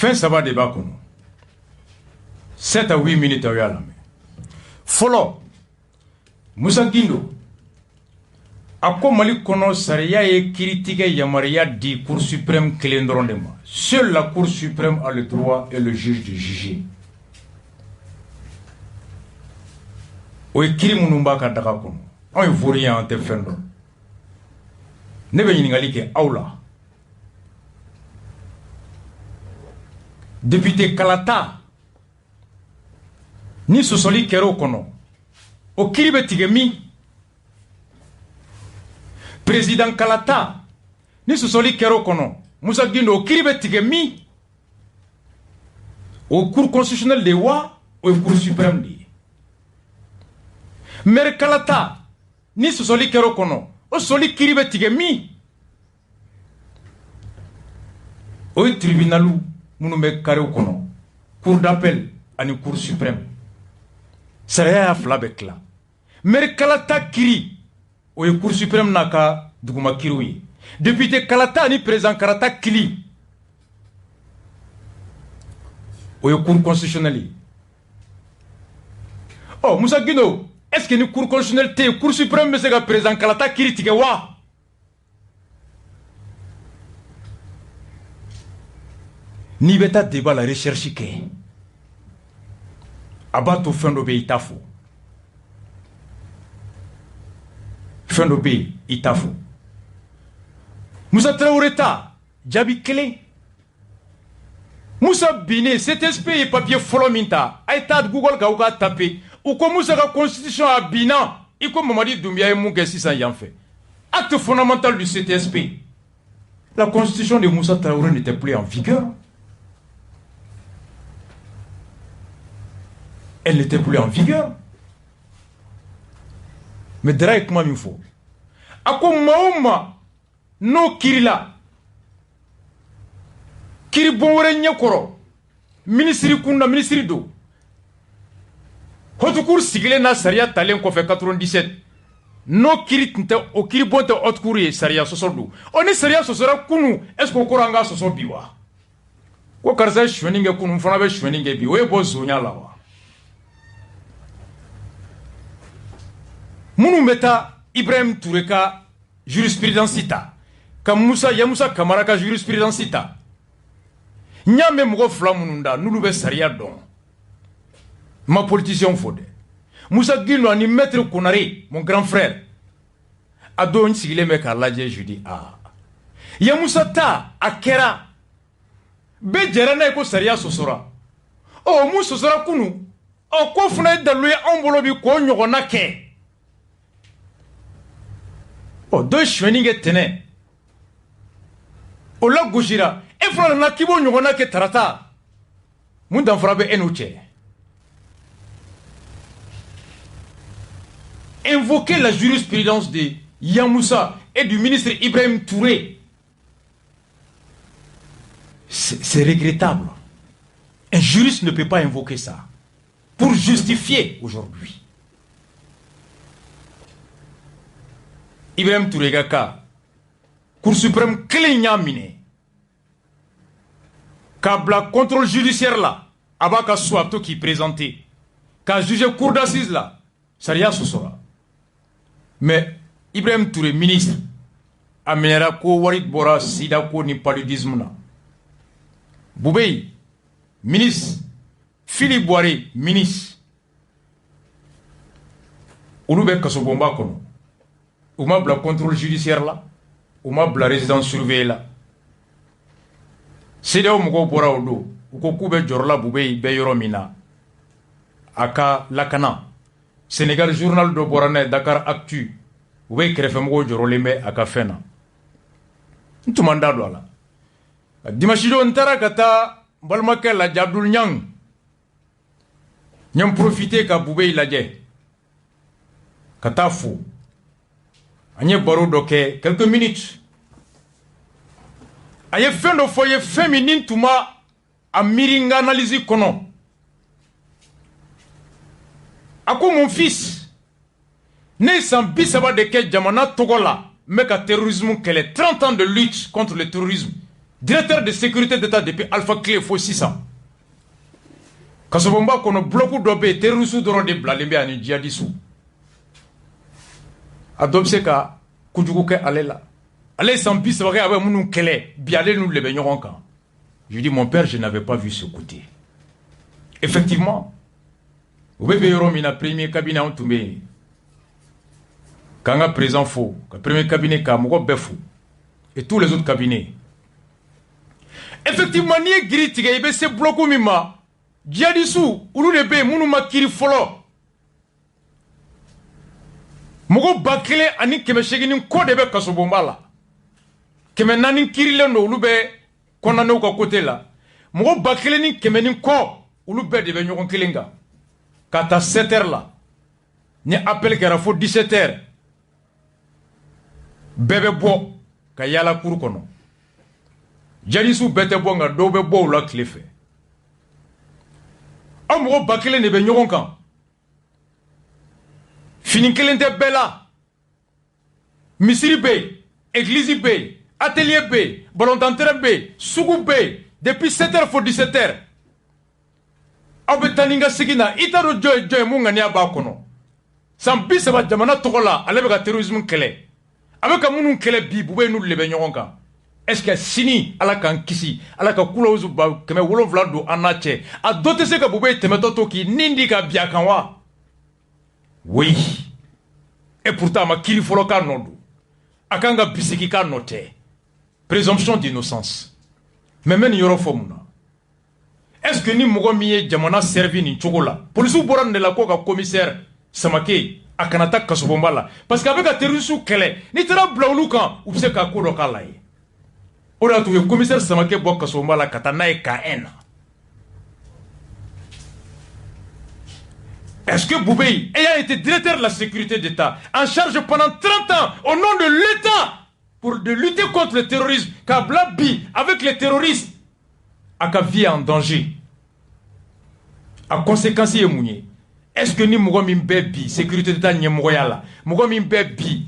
fin saba de b'a kɔnɔ 7 à 8 minutes aw y'a lamɛn fɔlɔ Musa Gindo a ko Mali kɔnɔ sariya ye kiiritigɛ yamaruya di Cour suprême kelen dɔrɔn de ma. Seule la Cour suprême a le droit et le juge de juger. O ye kiiri minnu b'a ka daga kɔnɔ anw ye vori an tɛ fɛn dɔn. Ne bɛ ɲininkali kɛ aw la. Député Kalata ni sɔsɔli kɛra o kɔnɔ o kiiri bɛ tigɛ min? Président Kalata ni sɔsɔli kɛra o kɔnɔ Musa Gindo o kiiri bɛ tigɛ min? O Cour constitutionnelle de wa o ye Cour suprême de ye. Maire Kalata ni sɔsɔli kɛra o kɔnɔ o sɔsɔli kiiri bɛ tigɛ min? O ye tribunalu minnu bɛ carré kɔnɔ Cour d'appel ani Cour suprême. Sariya y'a fila bɛ tila. Maire Kalata kiiri o ye Cour suprême n'a ka duguma kiiriw ye. Député Kalata ni président Kalata kiiri o ye Cour constitutionnelle ye. Oh Musa Gindo, est-ce que ni Cour constitutionnelle tɛ yen Cour suprême bɛ se ka président Kalata kiiri tigɛ wa? N'i bɛ taa débat la recherche kɛ a b'a to fɛn dɔ bɛ i t'a fɔ. Fɛn dɔ bɛ yen i t'a fɔ. Musa Traoré ta jaabi kelen. Musa binnen CTSP ye papier fɔlɔ min ta a ye taa Google kan u k'a taper u ko Musa ka constitution a binna i ko Mamadi Doumbouya ye mun kɛ sisan yan fɛ. Acte fondamental du CTSP. La constitution de Musa Traoré n'était plus en vigueur. Elle n'était plus en vigueur. Mais Dara ye kuma min fɔ a ko maa o maa n'o kiiri la kiiri bon wɛrɛ ɲɛkɔrɔ minisiri kunda minisiri don Haute Cour sigilen n'a sariya talen kɔfɛ 97 n'o kiiri tun tɛ o kiiri bon tɛ Haute Cour ye sariya sɔsɔ don o ni sariya sɔsɔra kunu est-ce que o kɔrɔ an ka sɔsɔ bi wa ko karisa ye suɲɛni kɛ kunu fana bɛ suɲɛni kɛ bi o ye bɔ zonya la wa minnu bɛ taa Ibrahim Touré ka jurisprudence ta ka Musa Kamara ka jurisprudence ta n y'a mɛn mɔgɔ fila minnu da n'olu bɛ sariya dɔn ma politicien fɔ dɛ Musa Gindo ani maître Konare mon grand frère a don n sigilen bɛ k'a lajɛ je dis ah ya Musa ta a kɛra bɛɛ jɛra n'a ye ko sariya sɔsɔra ɔ mun sɔsɔra kunu ɔ ko fana ye dalilu ye anw bolo bi k'o ɲɔgɔnna kɛ. Oh, deux suɲɛni kɛ tɛnɛ o la gosira e fana nana k'i b'o ɲɔgɔnna kɛ tarata mun danfara bɛ e n'u cɛ. Invoquer la jurisprudence de Yamoussa et du ministre Ibrahim Touré, c'est regrettable. Un juriste ne peut pas invoquer ça pour justifier aujourd'hui. Ibrahim Touré ka Cour suprême kelen y'a minɛ k'a bila contrôle judiciaire la a b'a ka so a bɛ to k'i présenter k'a juger cour d'assises la sariya sɔsɔra mais Ibrahim Touré ministre a minɛra ko wari bɔra sida ko ni paludisme na Boubèye ministre Philippe Boiré ministre olu bɛ kasobonba kɔnɔ. U ma bila contrôle judiciaire la u ma bila résidence surveillée la CEDEAO mɔgɔw bɔra o don u ko k'u bɛ jɔrɔ la Boubèye bɛ yɔrɔ min na a ka lakana Sénégal journal dɔ bɔra n'a ye Dakar Actu u bɛ kɛrɛfɛmɔgɔw jɔrɔlen bɛ a ka fɛn na n tun ma n da don a la dimanche don n taara ka taa n balimakɛ lajɛ Abdul Niang n ye n profiter ka Boubèye lajɛ ka taa fo. An ye baro dɔ kɛ quelques minutes a ye fɛn dɔ fɔ ye fɛn min ni tun ma a miiri n ka analyse kɔnɔ a ko mon fils ne ye san 30 de kɛ jamana tɔgɔ la n bɛ ka terrorisme kɛlɛ 30 ans de lutte contre le terrorisme directeur de sécurité d'État depuis Alpha Clé fo 600 kasobomba kono bloku dobe terroristu doron de blalembe ani djihadisu adobse ka kujugu ke alela ale sambi sabake aba munu kele biale nous lebe ñogon kan. Je dis mon père, je n'avais pas vu ce côté. Effectivement, au bébé Yoromina premier cabinet en tombé. Quand un présent faux, le premier cabinet Kamogo Befou et tous les autres cabinets. Effectivement, ni giri tiga ibe se bloku mima. Djihadisu, ulu lebe munu makiri folo. Mogo bakele ani keme shegini ko debe kasobombala. Keme nani kirile no ulu be condamné au côté là. Mogo bakele ni keme ni ko ulu be debe ñogon kilinga. Kata 7h là. Ni appel kera fo 17h. Bébé bo ka yala kuru kono. Djihadisu bete bo nga do be bo la klefe. Mogo bakele ne be ñogon kan. Fini kelente bela. Misiri be, église be, atelier be, ballon d'entraînement be, sougou be, depuis 7h faut 17h. Abe taninga sigina, itaro joy munga ni abakono. Sambi seba jamana tokola, alebe ka terrorisme kele. Abe ka munu kele bi, bube nou lebe nyonga. Est-ce que sini, ala kan kisi, ala ka kula uzu ba, keme wolon vlado anache, a dote se ka bube temeto toki, nindi ka biakanwa. Oui. Et pourtant, ma kiri foloka nodu. Akanga bisikika note. Présomption d'innocence. Mais même yoro fomuna. Est-ce que ni mogo miye jamana servi ni chogola? Police boran de la koka commissaire Samake akanata kasobombala. Parce qu'avec un terroriste kele, ni tera blaulukan ou se ka kodo kalaye. Ora tu le commissaire Samake bo kasobombala katana e KN. Est-ce que Boubei ayant été directeur de la sécurité d'État en charge pendant 30 ans au nom de l'État pour de lutter contre le terrorisme, Kablabi avec les terroristes, a ka vie en danger, a conséquence ye mounye? Est-ce que ni mogo min bebi sécurité d'État nye mogo yala, mogo min bebi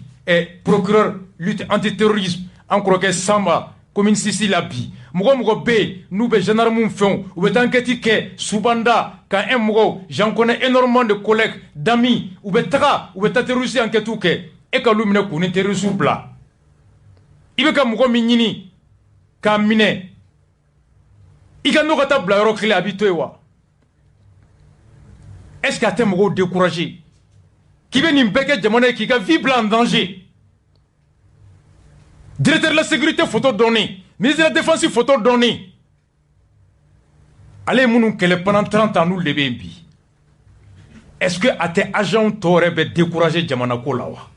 procureur lutte antiterrorisme, en croquet Samba, commune Sissi la bi, mogo be, nous be gendarme font, ou be t'enquête ke, Soubanda, quand un mogo, j'en connais énormément de collègues, d'amis, ou be taka, ou be ta terroriste enquête ou ke, et ka lumine kouni terroriste bla. Ibe ka mogo minini, ka mine, ika no kata bla yoro kile habitué wa. Est-ce que t'es mogo découragé? Qui veut n'imbeke jamone qui ka vie bla en danger? Directeur de la sécurité, photo donnée. Ministre de la défense, photo donnée. Allez, mounou, qu'elle pendant 30 ans, nous les bimbi. Est-ce que à tes agents t'aurais découragé Djamanako lawa?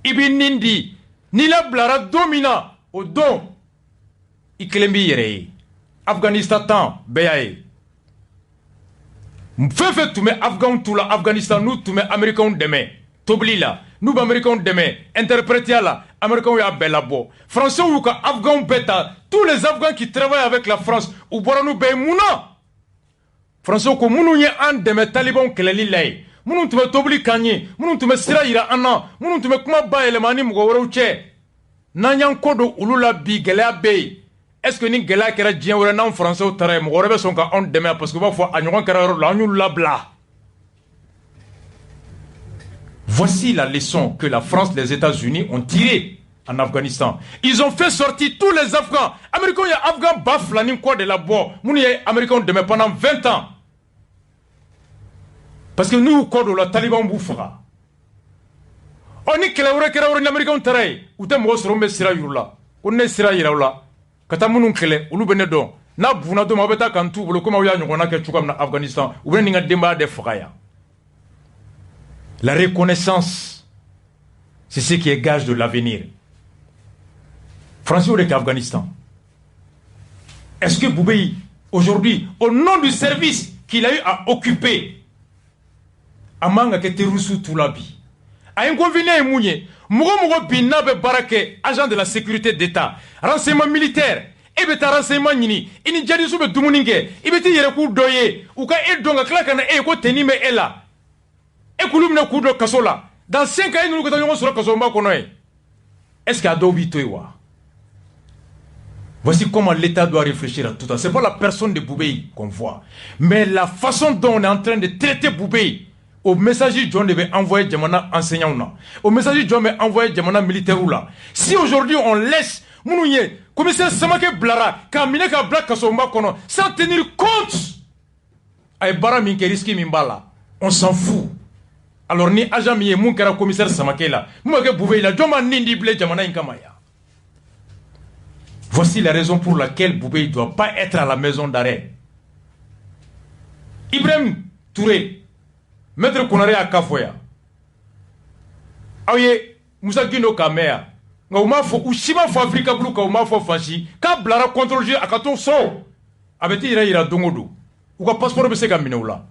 Ibi Nindi, ni la blara domina, au don. Ikelembi yere. Afghanistan, beyaye. Fait tout mais Afghan tout la Afghanistan, nous tout mais Américains demain. Tobli là. Nous Américains demain. Interpréter là. Américains ya bella bo. Français ou ka Afghans bêta. Tous les Afghans qui travaillent avec la France. Ou bora nous be mouna. Français ko mounou ye an deme Taliban keleli lay. Mounou tume tobli kanye. Mounou tume sira ira anna. Mounou tume kuma ba elemani mgo woro che. Nanyan kodo ulula bi gelea be. Est-ce que ni gelea kera dien wora nan français ou tare mgo rebe son ka on deme parce que va fois agnon kera la nyul la bla. Voici la leçon que la France et les États-Unis ont tirée en Afghanistan. Ils ont fait sortir tous les Afghans. Américains, il y a Afghans baflanin quoi de la bois. Nous, il y a Américains demain pendant 20 ans. Parce que nous, quoi de la Taliban bouffera. On est que les Américains taraï. Ou t'es moi, on est sira yurla. On est sira yurla. Katamoun kele, ou l'oubenedon. Na bouna de ma bêta quand tout, le comment il y a une que tu comme en Afghanistan. Ou bien il y a des débat de fraya. La reconnaissance, c'est ce qui est gage de l'avenir. France ou l'Afghanistan. Est-ce que Boubei, aujourd'hui, au nom du service qu'il a eu à occuper, a manga ke terroristes tout la vie, a inconvénient et mounier, Mougo Binabe Barake, agent de la sécurité d'État, renseignement militaire, et beta renseignement nini, ini jadi soube dumuninge, ibeti yerekou doye, ou ka edonga klakana e ko tenime ela. Et Kouloum Kudo Kasola. Dans 5 ans, nous avons sur Kasomba Konoe. Est-ce qu'il y a d'autres? Voici comment l'État doit réfléchir à tout ça. Ce n'est pas la personne de Boubei qu'on voit, mais la façon dont on est en train de traiter Boubei. Au messager John devait envoyer Djamana enseignants, au messager John devait envoyer Djamana militaires là. Si aujourd'hui on laisse Mounouye, commissaire Samake Blara, Kamine ka Black Kasomba Kono, sans tenir compte, ay bara min ke risque min bala, on s'en fout. Alors ni agent mi moun kera commissaire Samake là, moun ke Boubei là, John man nindi ble Djamana inkamaya. Voici la raison pour laquelle Boubei ne doit pas être à la maison d'arrêt. Ibrahim Touré, Maître Konare à Kafoya. Aye, Moussa Gino Kamea. Ngauma fo ushima fo Afrika Blue ka uma fo fashi. Ka blara contrôle G akato so. Abeti ira dongodo. Ou ka passeport be se ka minula.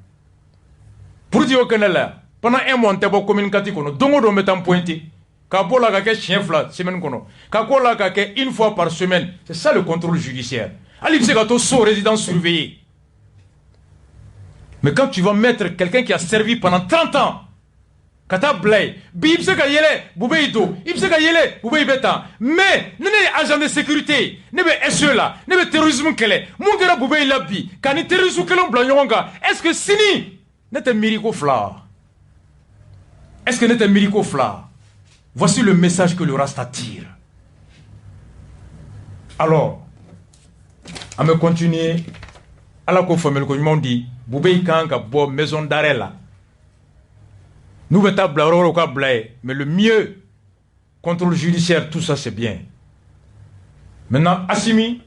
Pour dire au Canada, pendant un mois on t'a communiqué kono dongodo metam pointé. Ka bola ka ke chien flat semaine kono. Ka kola ka ke une fois par semaine. C'est ça le contrôle judiciaire. Ali se ka to so résidence surveillée. Mais quand tu vas mettre quelqu'un qui a servi pendant 30 ans, Kata Blay, Bibseka Yele, Boubeido, Ibseka Yele, Boubeibeta, mais, n'est agent de sécurité, n'est pas SE là, n'est pas terrorisme qu'elle Mungera Boubei Labi, quand il terrorisme qu'elle Blanyonga, est-ce que Sini n'est un miracle fla? Est-ce que n'est un miracle fla? Voici le message que le Rasta tire. Alors, à me continuer, à la confirmer que nous dit, Boubei Kanga bo maison d'arrêt là. Nous mettons blaro ka blay, mais le mieux, contrôle judiciaire, tout ça c'est bien. Maintenant, Assimi,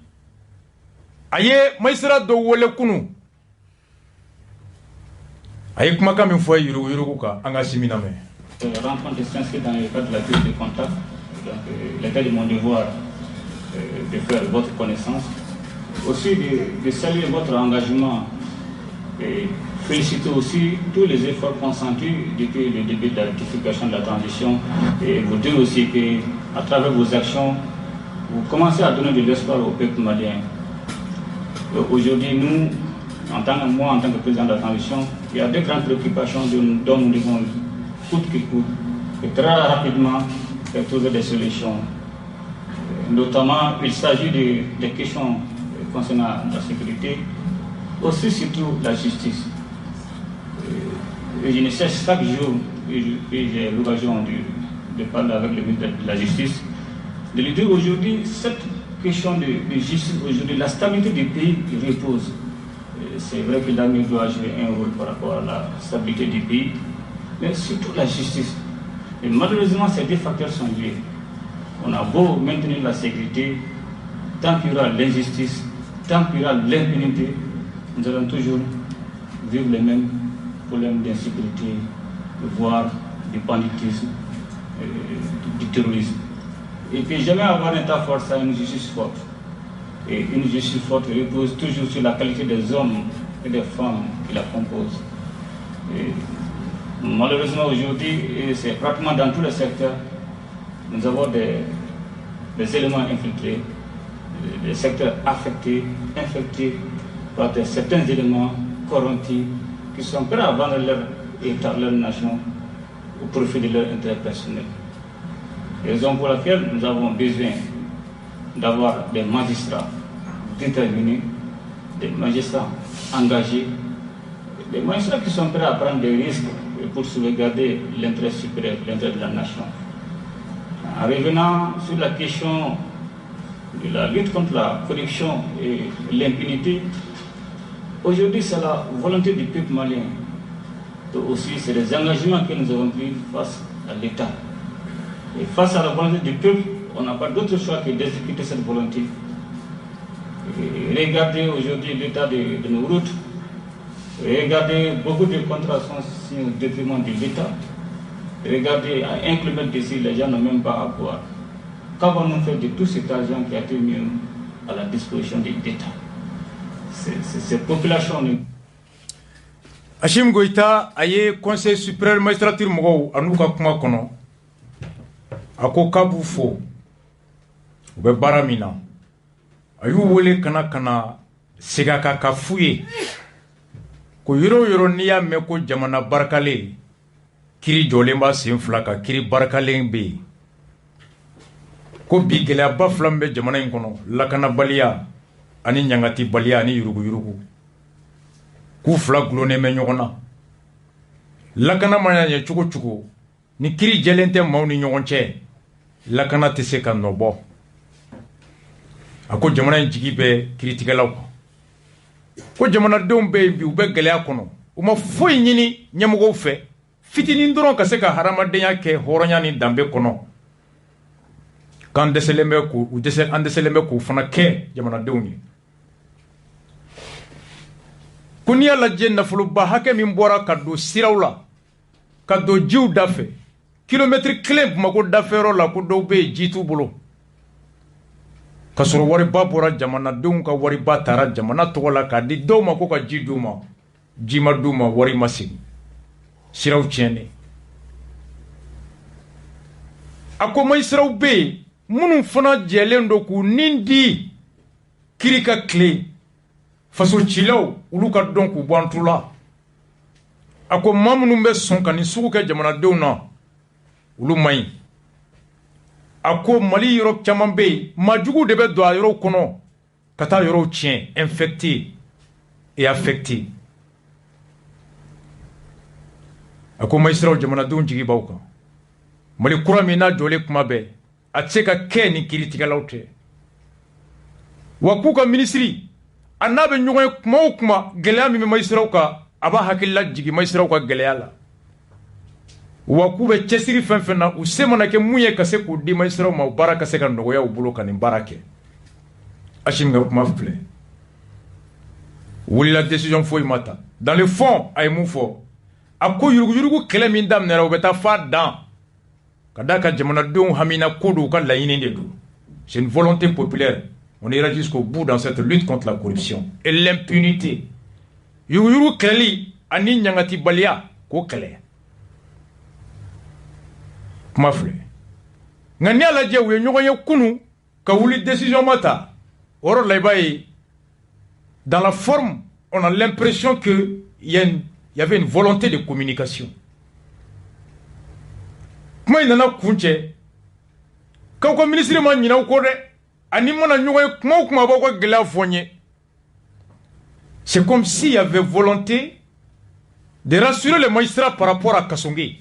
aye, maïsera do wole kunu. Aye, kuma kam une fois yuru ka, anga Assimi name. Rencontre s'inscrit dans le cadre de la prise de contact. Donc, l'état de mon devoir de faire votre connaissance. Aussi de saluer votre engagement et féliciter aussi tous les efforts consentis depuis le début de la rectification de la transition et vous dire aussi qu'à travers vos actions, vous commencez à donner de l'espoir au peuple malien. Aujourd'hui, nous, en tant que président de la transition, il y a deux grandes préoccupations dont nous devons coûte que coûte et très rapidement faire trouver des solutions. Notamment, il s'agit des questions concernant la sécurité, aussi surtout la justice. Et je ne cesse chaque jour, et j'ai l'occasion de parler avec le ministre de la Justice, de lui dire aujourd'hui, cette question de justice, aujourd'hui, la stabilité du pays repose. C'est vrai que l'armée doit jouer un rôle par rapport à la stabilité du pays, mais surtout la justice. Et malheureusement, ces deux facteurs sont liés. On a beau maintenir la sécurité, tant qu'il y aura l'injustice, tant qu'il y aura l'impunité, nous allons toujours vivre les mêmes problèmes d'insécurité, voire du banditisme, du terrorisme. Et puis jamais avoir un État fort, ça une justice forte. Et une justice forte repose toujours sur la qualité des hommes et des femmes qui la composent. Et malheureusement aujourd'hui, c'est pratiquement dans tous les secteurs, nous avons des éléments infiltrés, des secteurs affectés, infectés par certains éléments corrompus qui sont prêts à vendre leur État, leur nation au profit de leur intérêt personnel. Raison pour laquelle nous avons besoin d'avoir des magistrats déterminés, des magistrats engagés, des magistrats qui sont prêts à prendre des risques pour sauvegarder l'intérêt supérieur, l'intérêt de la nation. En revenant sur la question de la lutte contre la corruption et l'impunité, aujourd'hui c'est la volonté du peuple malien. Aussi c'est les engagements que nous avons pris face à l'État. Et face à la volonté du peuple, on n'a pas d'autre choix que d'exécuter cette volonté. Et regardez aujourd'hui l'état de nos routes. Regardez, beaucoup de contrats sont signés au détriment de l'État. Regardez, à 1 km d'ici, les gens n'ont même pas à boire. Qu'avons-nous fait de tout cet argent qui a été mis à la disposition de l'État? Ces populations... Hachim Goïta aye conseil supérieur magistrature mɔgɔw anu ka kuma kɔnɔ a ko k'a b'u fo u bɛ baara min na a y'u wele kana segin a kan ka f'u ye ko yɔrɔ o yɔrɔ n'i y'a mɛn ko jamana barakalen kiri jɔlen b'a sen fila kan kiri barakalen bɛ yen ko bi gɛlɛyaba fila min bɛ jamana in kɔnɔ lakanabaliya ani ɲangatibaliya ani yuruguyurugu k'u fila gulonnen bɛ ɲɔgɔn na lakana mana ɲɛ cogo cogo ni kiri jɛlen tɛ maaw ni ɲɔgɔn cɛ lakana tɛ se ka nɔbɔ a ko jamana in jigi bɛ kiritigɛlaw kan ko jamanadenw bɛ yen bi u bɛ gɛlɛya kɔnɔ u ma foyi ɲini ɲɛmɔgɔw fɛ fitinin dɔrɔn ka se ka hadamadenya kɛ hɔrɔnya ni danbe kɔnɔ k'an dɛsɛlen bɛ k'u fana kɛ jamanadenw ye ko n'i y'a lajɛ nafoloba hakɛ min bɔra ka don siraw la ka don jiw dafɛ kilomɛtiri 1 Bamako dafɛyɔrɔ la ko dɔw bɛ yen ji t'u bolo ka sɔrɔ wariba bɔra jamanadenw ka wariba taara jamana tɔgɔ la k'a di dɔw ma ko ka ji d'u ma ji ma d'u ma wari ma segin siraw tiɲɛnen a ko magisiraw bɛ yen minnu fana jɛlen don k'u nin di kiri ka tile faso cilaw olu ka dɔn k'u bɔ an tu la a ko maa minnu bɛ sɔn ka nin sugu kɛ jamanadenw na olu man ɲi a ko mali yɔrɔ caman bɛ yen maajugu de bɛ don a yɔrɔw kɔnɔ ka taa yɔrɔw tiɲɛ infecté et affecté a ko magisiraw jamanadenw jigi b'aw kan mali kura min n'a jɔlen kuma bɛɛ a tɛ se ka kɛ ni kiritigɛlaw tɛ wa k'u ka minisiri a n'a bɛ ɲɔgɔn ye kuma o kuma gɛlɛya min bɛ magisiraw kan a b'a hakili la jigin magisiraw ka gɛlɛya la wa k'u bɛ cɛsiri fɛn fɛn na u se mana kɛ mun ye ka se k'u di magisiraw ma o baara ka se ka nɔgɔya u bolo ka nin baara kɛ Hachim ka kuma filɛ wulila décision foyi ma ta dans le fond a ye mun fɔ a ko yuruguyurugu kɛlɛ min daminɛra u bɛ taa f'a dan ka d'a ka jamanadenw hamina ko don u ka laɲini de don c'est une volonté populaire on ira jusqu'au bout dans cette lutte contre la corruption et l'impunité yuruguyurugu kɛlɛli ani ɲangatibaliya k'o kɛlɛ kuma filɛ nka n'i y'a lajɛ u ye ɲɔgɔn ye kunu ka wuli décision ma ta o yɔrɔ la i b'a ye dans la forme on a l'impression que il y avait une volonté de communication kuma in nana kun cɛ k'aw ka minisiri ma ɲinɛ aw kɔ dɛ ani mana ɲɔgɔn ye kuma o kuma b'aw ka gɛlɛya fɔ n ye c'est comme s'il y avait volonté de rassurer les magistrats par rapport à Kasonge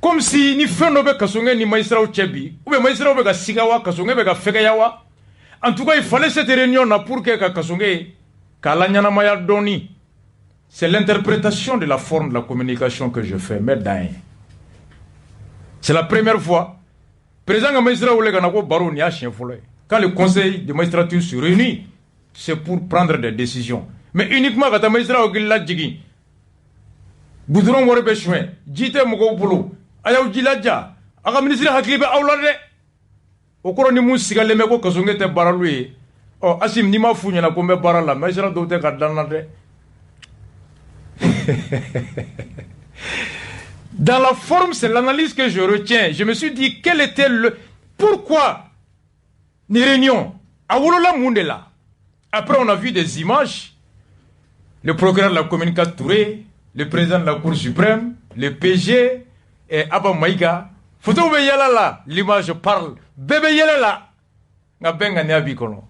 comme si ni fɛn dɔ bɛ Kasonge ni magistrats cɛ bi ou bien magistrats bɛ ka siga wa Kasonge bɛ ka fɛgɛya wa en tout cas il fallait cette réunion là pour que ka Kasonge k'a la ɲanamaya dɔɔni c'est l'interprétation de la forme de la communication que je fais mais dan ye c'est la première fois président ka magistrat wele ka na ko baro ni y'a siɲɛ fɔlɔ ye quand le conseil de magistrature se réunit c'est pour prendre des décisions mais uniquement ka taa magistrat hakili lajigin goudron wari bɛ suɲɛ ji tɛ mɔgɔw bolo a y'aw jilaja a ka ministre hakili bɛ aw la dɛ o kɔrɔ ni mun sigalen bɛ ko Kasonge tɛ baaralu ye ɔ Hachim n'i m'a f'u ɲɛna ko n bɛ baara la magistrat dɔw tɛ ka dan na dɛ dans la forme c'est l'analyse que je retiens je me suis dit quel était le pourquoi ni réunion a wolola mun de la après on a vu des images le procureur de la commune Touré le président de la Cour suprême le PG et Abba Maïga photo bɛ yala la l'image parle bɛɛ bɛ yɛlɛ la nka bɛɛ ŋaniya b'i kɔnɔ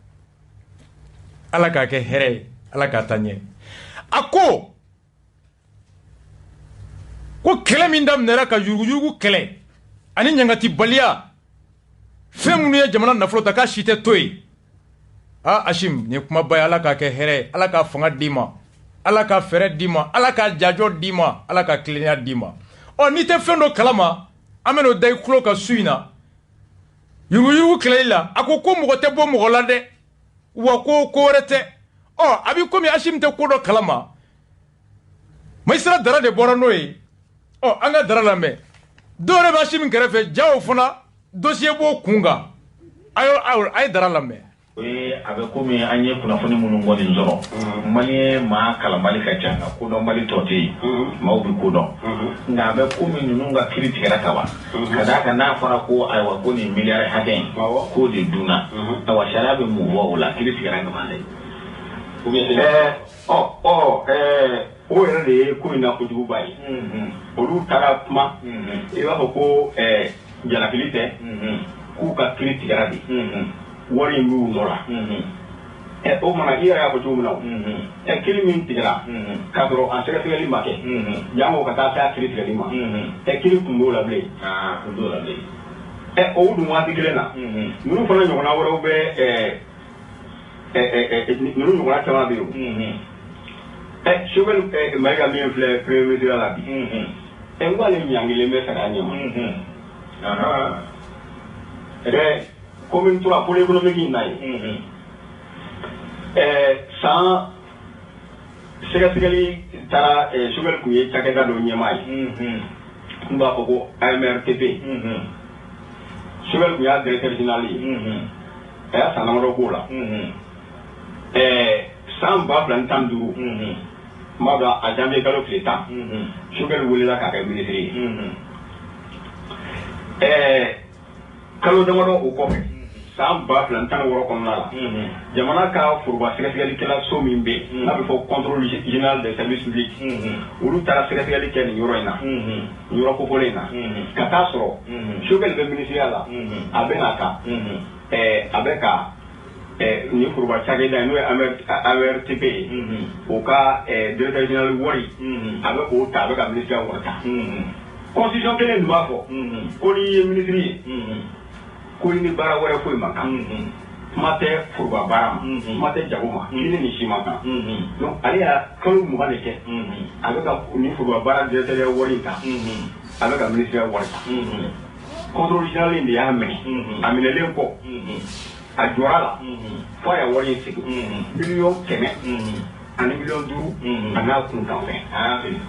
ala k'a kɛ hɛrɛ ye ala k'a taa ɲɛ a ko kɛlɛ min daminɛra ka yuruguyurugu kɛlɛ ani ɲangatibaliya fɛn minnu ye jamana nafolo ta k'a si tɛ to yen Hachim nin kumaba ye ala k'a kɛ hɛrɛ ye ala k'a fanga d'i ma ala k'a fɛrɛ d'i ma ala k'a jajɔ d'i ma ala k'a tilennenya d'i ma n'i tɛ fɛn dɔ kalama an bɛ n'o da i tulo kan su in na yuruguyurugu kɛlɛli la a ko mɔgɔ tɛ bɔ mɔgɔ la dɛ wa ko wɛrɛ tɛ a bɛ komi Hachim tɛ ko dɔ kalama magistrat dara de bɔra n'o ye an ka dara lamɛn dɔw yɛrɛ bɛ Hachim kɛrɛfɛ jaw fana dossier b'o kun kan a ye dara lamɛn a bɛ komi an ye kunnafoni minnu bɔ nin sɔrɔ maliyɛn maa kalanbali ka ca nka kodɔnbali tɔ tɛ yen maaw bɛ kodɔn nka a bɛ komi ninnu ka kiiri tigɛra ka ban ka d'a kan n'a fɔra ko ayiwa ko nin miliyari hakɛ in k'o de dunna ayiwa sariya bɛ mun fɔ o la kiiri tigɛra ka ban dɛ. o yɛrɛ de ye ko in na kojuguba ye olu taara kuma i b'a fɔ ko jalakili tɛ k'u ka kiiri tigɛra de wari in b'u nɔ la o mana i yɛrɛ y'a fɔ cogo min na kiiri min tigɛra k'a sɔrɔ a sɛgɛsɛgɛli ma kɛ jango ka taa se a kiiri tigɛli ma kiiri kun b'o la bilen o dun waati kelen na ninnu fana ɲɔgɔnna wɛrɛw bɛ ninnu ɲɔgɔnna caman bɛ yen Choguel Maïga min filɛ premier ministre la bi n ko ale ɲangilen bɛ sariya ɲɛma komi n tora pôle économique in na yen san sɛgɛsɛgɛli taara Choguel kun ye cakɛda dɔ ɲɛmaa ye n b'a fɔ ko AMRTP Choguel kun y'a directeur général ye a y'a san damadɔ k'o la san 2015 n b'a dɔn a janvier kalo tile 10 Choguel welela k'a kɛ ministre ye kalo damadɔ o kɔfɛ san 2016 kɔnɔna la jamana ka foroba sɛgɛsɛgɛlikɛla so min bɛ yen n'a bɛ fɔ contrôle général des services publics olu taara sɛgɛsɛgɛli kɛ nin yɔrɔ in na nin yɔrɔ kofɔlen in na ka taa sɔrɔ Choguel bɛ ministériya la a bɛ na ta a bɛ ka nin foroba cakɛda n'o ye AMRTP ye o ka directeur général wari a bɛ k'o ta a bɛ ka ministériya wari ta constitution kelen dun b'a fɔ ko n'i ye ministre ye ko i ni baara wɛrɛ foyi man kan kuma tɛ foroba baara ma kuma tɛ jago ma i ni nin si man kan donc ale y'a kalo 20 de kɛ a bɛ ka nin foroba baara directeur wari in ta a bɛ ka ministériya wari ta contrôle général in de y'a minɛ a minɛlen kɔ a jɔra la fo a ye wari in segin miliyɔn 100 ani miliyɔn 5 a n'a kunkan fɛn a y'a feere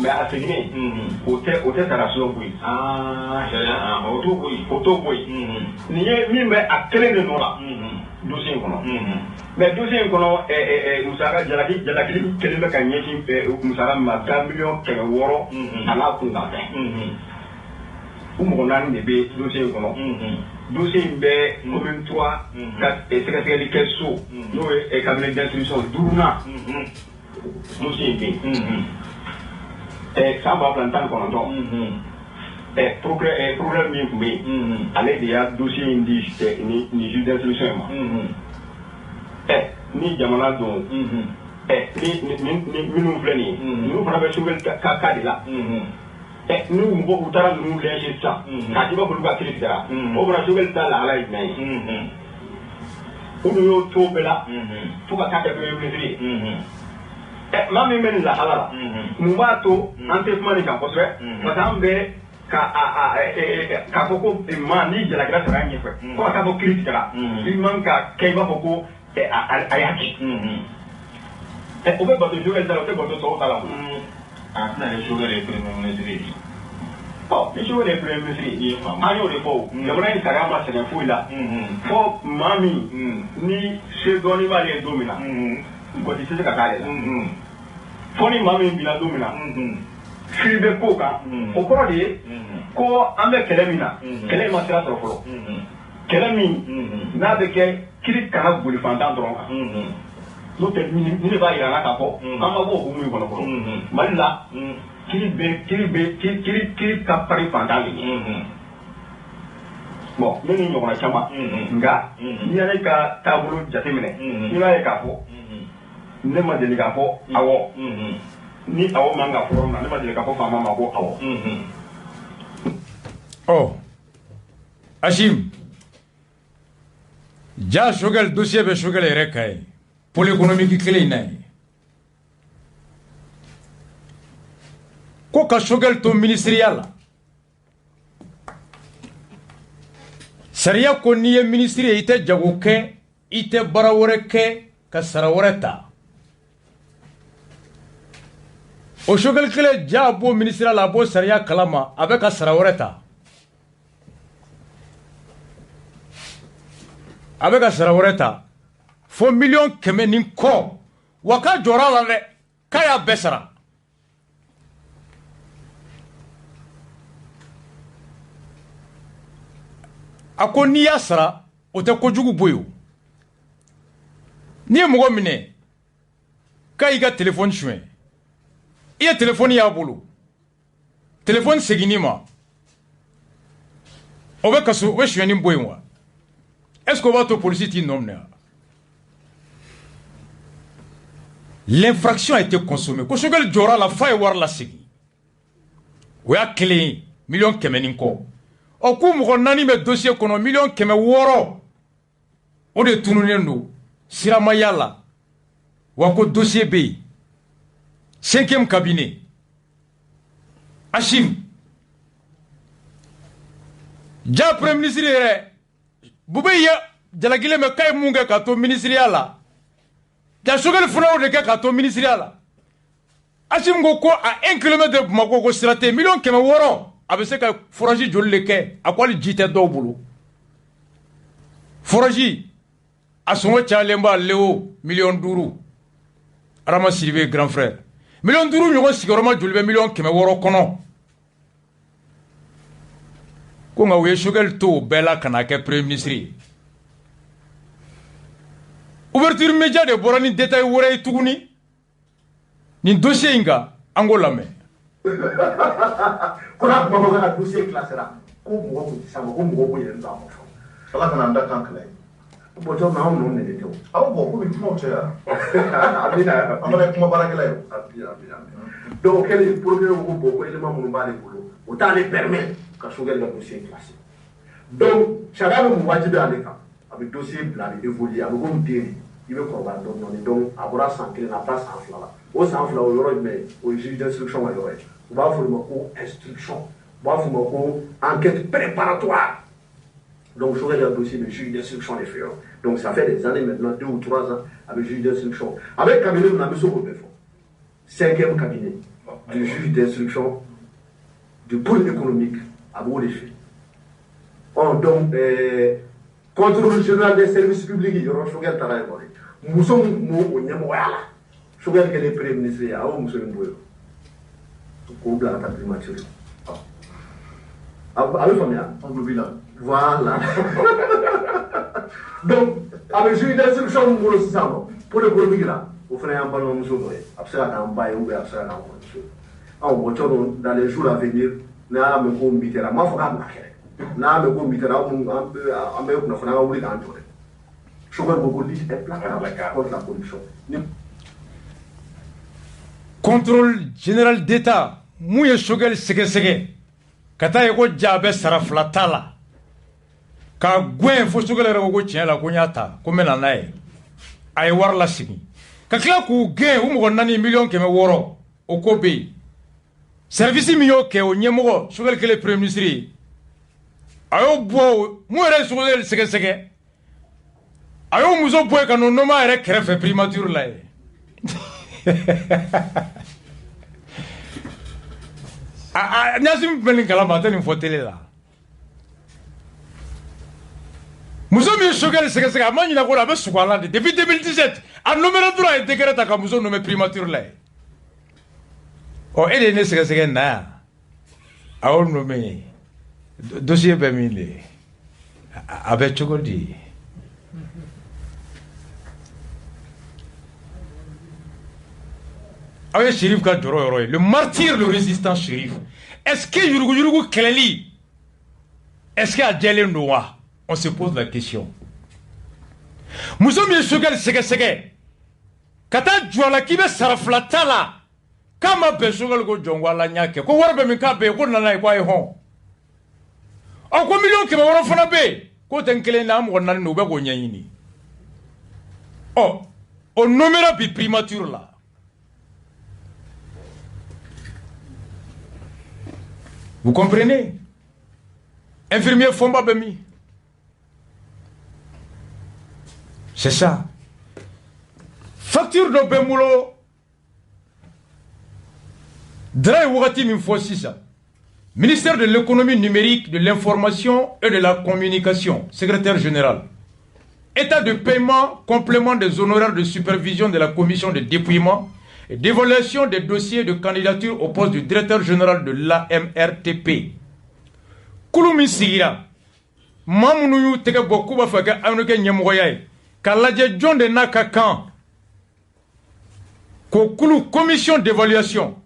mais a seginnen o tɛ saraso koyi o t'o koyi nin ye min bɛ a kelen de nɔ la dossier in kɔnɔ mais dossier in kɔnɔ musaka jalaki kelen bɛ ka ɲɛsin musaka min ma 10 miliyɔn 600 a n'a kunkan fɛn u mɔgɔ 4 de bɛ dossier in kɔnɔ dossier in bɛ commune 3 ka sɛgɛsɛgɛli kɛ so n'o ye cabinet d'instruction 5nan dossier in bɛ yen san 2019 problème min tun bɛ yen ale de y'a dossier in di ni juge d'instruction ma ni jamana don minnu filɛ nin ye ninnu fana bɛ Choguel ka de la n'u mɔgɔ u taara ninnu lɛnse sisan k'a k'i b'a fɔ olu ka kiiri tigɛra o fana Choguel ta lahala ye jumɛn ye olu y'o to bɛɛ la fo ka taa kɛ premier ministre ye maa min bɛ nin lahala la mun b'a to an tɛ kuma nin kan kosɛbɛ parce que an bɛ k'a fɔ ko maa n'i jalakira sariya ɲɛfɛ fo ka taa fɔ kiiri tigɛra i man ka kɛ i b'a fɔ ko a y'a kɛ o bɛ bato Choguel ta la o tɛ bato tɔw ta la a tɛna ni Choguel ye premier ministre ye ni Choguel ye premier ministre ye an y'o de fɔ o jamana in sariya ma sɛgɛn foyi la fo maa min ni se dɔɔnin b'ale ye don min na gɔdi tɛ se ka k'ale la fo ni maa min binna don min na kiiri bɛ k'o kan o kɔrɔ de ye ko an bɛ kɛlɛ min na kɛlɛ in ma sira sɔrɔ fɔlɔ kɛlɛ min n'a bɛ kɛ kiiri kana boli fantan dɔrɔn kan n'o tɛ ni de b'a yira an na k'a fɔ an ma bɔ o hukumu in kɔnɔ fɔlɔ Mali la kiiri ka pari fantan de ye bon ne ni ɲɔgɔnna caman nka n'i y'ale ka taabolo jateminɛ i b'a ye k'a fɔ ne ma deli k'a fɔ awɔ ni awɔ man ka fɔ yɔrɔ min na ne ma deli k'a fɔ faama ma ko awɔ. Hachim, ja Choguel dossier bɛ Choguel yɛrɛ ka ye pôle économique kelen in na ye ko ka Choguel to ministériya la sariya ko n'i ye ministre ye i tɛ jago kɛ i tɛ baara wɛrɛ kɛ ka sara wɛrɛ ta o Choguel kelen ja a b'o ministériya la a b'o sariya kalama a bɛ ka sara wɛrɛ ta a bɛ ka sara wɛrɛ ta fo miliyɔn 100 ni kɔ wa k'a jɔra a la dɛ k'a y'a bɛɛ sara a ko n'i y'a sara o tɛ kojugu bɔ yen n'i ye mɔgɔ minɛ k'a y'i ka téléphone suɲɛ i ye téléphone y'a bolo téléphone seginni ma o bɛ kaso o bɛ suyɛni bɔ yen wa est-ce que o b'a to polisi t'i nɔ minɛ wa l'infraction a été consommée ko Choguel jɔra la f'a ye wari lasegin o y'a kelen ye 100 000 ni kɔ ɔ k'u mɔgɔ 4 bɛ dossier kɔnɔ 600 000 o de tununnen don siramaya la wa ko dossier bɛ yen 5e cabinet Hachim ja premier ministre yɛrɛ Bube ye jalakile mɛ k'a ye mun kɛ k'a to ministeriya la ja Choguel fana de kɛ k'a to ministeriya la Hachim ko a 1 kilomètre de Bamako ko sira tɛ 600 000 a bɛ se ka forage joli de kɛ a ko hali ji tɛ dɔw bolo forage a sɔngɔ cayalen b'a Léo 5 000 Adama Sidibe grand frère 5 000 ɲɔgɔn sigiyɔrɔma joli bɛ 600 000 kɔnɔ ko nka u ye Choguel to o bɛɛ la ka na kɛ premier ministre ye ouverture média de bɔra ni détail wɛrɛ ye tuguni nin dossier in kan an k'o lamɛn ko n'a kuma fɔ ka dossier classera ko mɔgɔ kun tɛ s'a ma ko mɔgɔ ko yɛrɛ d'a ma fɔ ala kana an da kan kɛlɛ bon cɛw na anw ninnu nege tɛ o aw bɔn ko bɛ kumaw cɛ yan a bɛ na an fana ye kuma baarakɛla ye a bi donc o kɛlen procureur ko bon ko élément minnu b'ale bolo o t'ale permet ka Choguel ka dossier classé donc sariya bɛ mun wajibi ale kan a bɛ dossier bila a bɛ évoluer a bɛ komi den i bɛ kɔrɔbaya dɔɔnin dɔɔnin donc a bɔra san 1 na a bɛ taa san 2 la o san 2 o yɔrɔ jumɛn o ye juge d'instruction ka yɔrɔ ye u b'a fɔ o ma ko instruction u b'a fɔ o ma ko enquête préparatoire donc Choguel ka dossier bɛ juge d'instruction de fɛ yɔrɔ donc ça fait des années maintenant 2 ou 3 ans a bɛ juge d'instruction a bɛ cabinet min na an bɛ se k'o bɛɛ fɔ 5e cabinet du juge d'instruction du pôle économique a b'o de fɛ donc contrôle général des services publics yɔrɔ Choguel taara yen kɔni muso min tun b'o ɲɛmɔgɔya la Choguel kɛlen premier ministre ye a y'o muso in bɔ yen k'o bila ka taa primature a bɛ faamuya an tulo b'i la voilà donc a bɛ juge d'instruction min bolo sisan nɔ pôle économique la o fana y'an balimamuso dɔ ye a bɛ se ka k'an ba ye ou bien a bɛ se ka k'an kɔrɔmuso bon cɛw dans les jours à venir n'a y'a mɛn ko n bi kɛra n m'a fɔ k'a bɛna kɛlɛ n'a y'a mɛn ko n bi kɛra an bɛ kunnafoni an ka wuli k'an jɔ dɛ Choguel ko ko liste est placable contre la corruption. Contrôle général d'État mun ye Choguel sɛgɛsɛgɛ ka taa ye ko ja bɛ sara 2 t'a la ka gɛn fo Choguel yɛrɛ ko tiɲɛ la ko n y'a ta ko n bɛ na n'a ye a ye wari lasegin ka tila k'u gɛn u mɔgɔ 4 1,600,000 o ko bɛ yen service min y'o kɛ o ɲɛmɔgɔ Choguel kɛlen premier ministre ye a y'o bɔ mun yɛrɛ ye Choguel sɛgɛsɛgɛ a y'o muso bɔ yen ka n'o nɔma yɛrɛ kɛrɛfɛ primature la ye Ɲasim bɛ nin kalama a tɛ nin fɔ télé la muso min ye Choguel sɛgɛsɛgɛ a ma ɲinɛ ko la a bɛ sugo a la de depuis 2017 a nommé dɔrɔn a ye décret ta ka muso nommé primature la ye ɔ e de ye ne sɛgɛsɛgɛ na yan a y'o nommé dossier bɛ min de a bɛ cogo di aw ye Chérif ka jɔrɔ yɔrɔ ye le martyr le résistant Chérif est-ce que yurugu kɛlɛli est-ce que a jɛlen don wa on se pose la question muso min ye Choguel sɛgɛsɛgɛ ka taa jɔ a la k'i bɛ sara 2 t'a la k'a ma bɛn Choguel ko jɔn ko Ala n y'a kɛ ko wari bɛ min k'a bɛ yen ko nana ye ko a ye hɔn ɔ ko 1,100,000 fana bɛ yen k'o tɛ n kelen na an mɔgɔ 4 don u bɛ k'o ɲɛɲini ɔ o nommera bi primature la vous comprenez infirmier Fomba Bemi c'est ça facture de Bemulo Dray Wagati Minfosisa ministère de l'économie numérique, de l'information et de la communication, secrétaire général. État de paiement, complément des honoraires de supervision de la commission de dépouillement et d'évaluation des dossiers de candidature au poste du directeur général de l'AMRTP. Kouloumi Sigira, Mamounou Teke Bokuba Faka Anuke Nyamoyaye, Kaladje John de Nakakan, Kokoulou commission d'évaluation,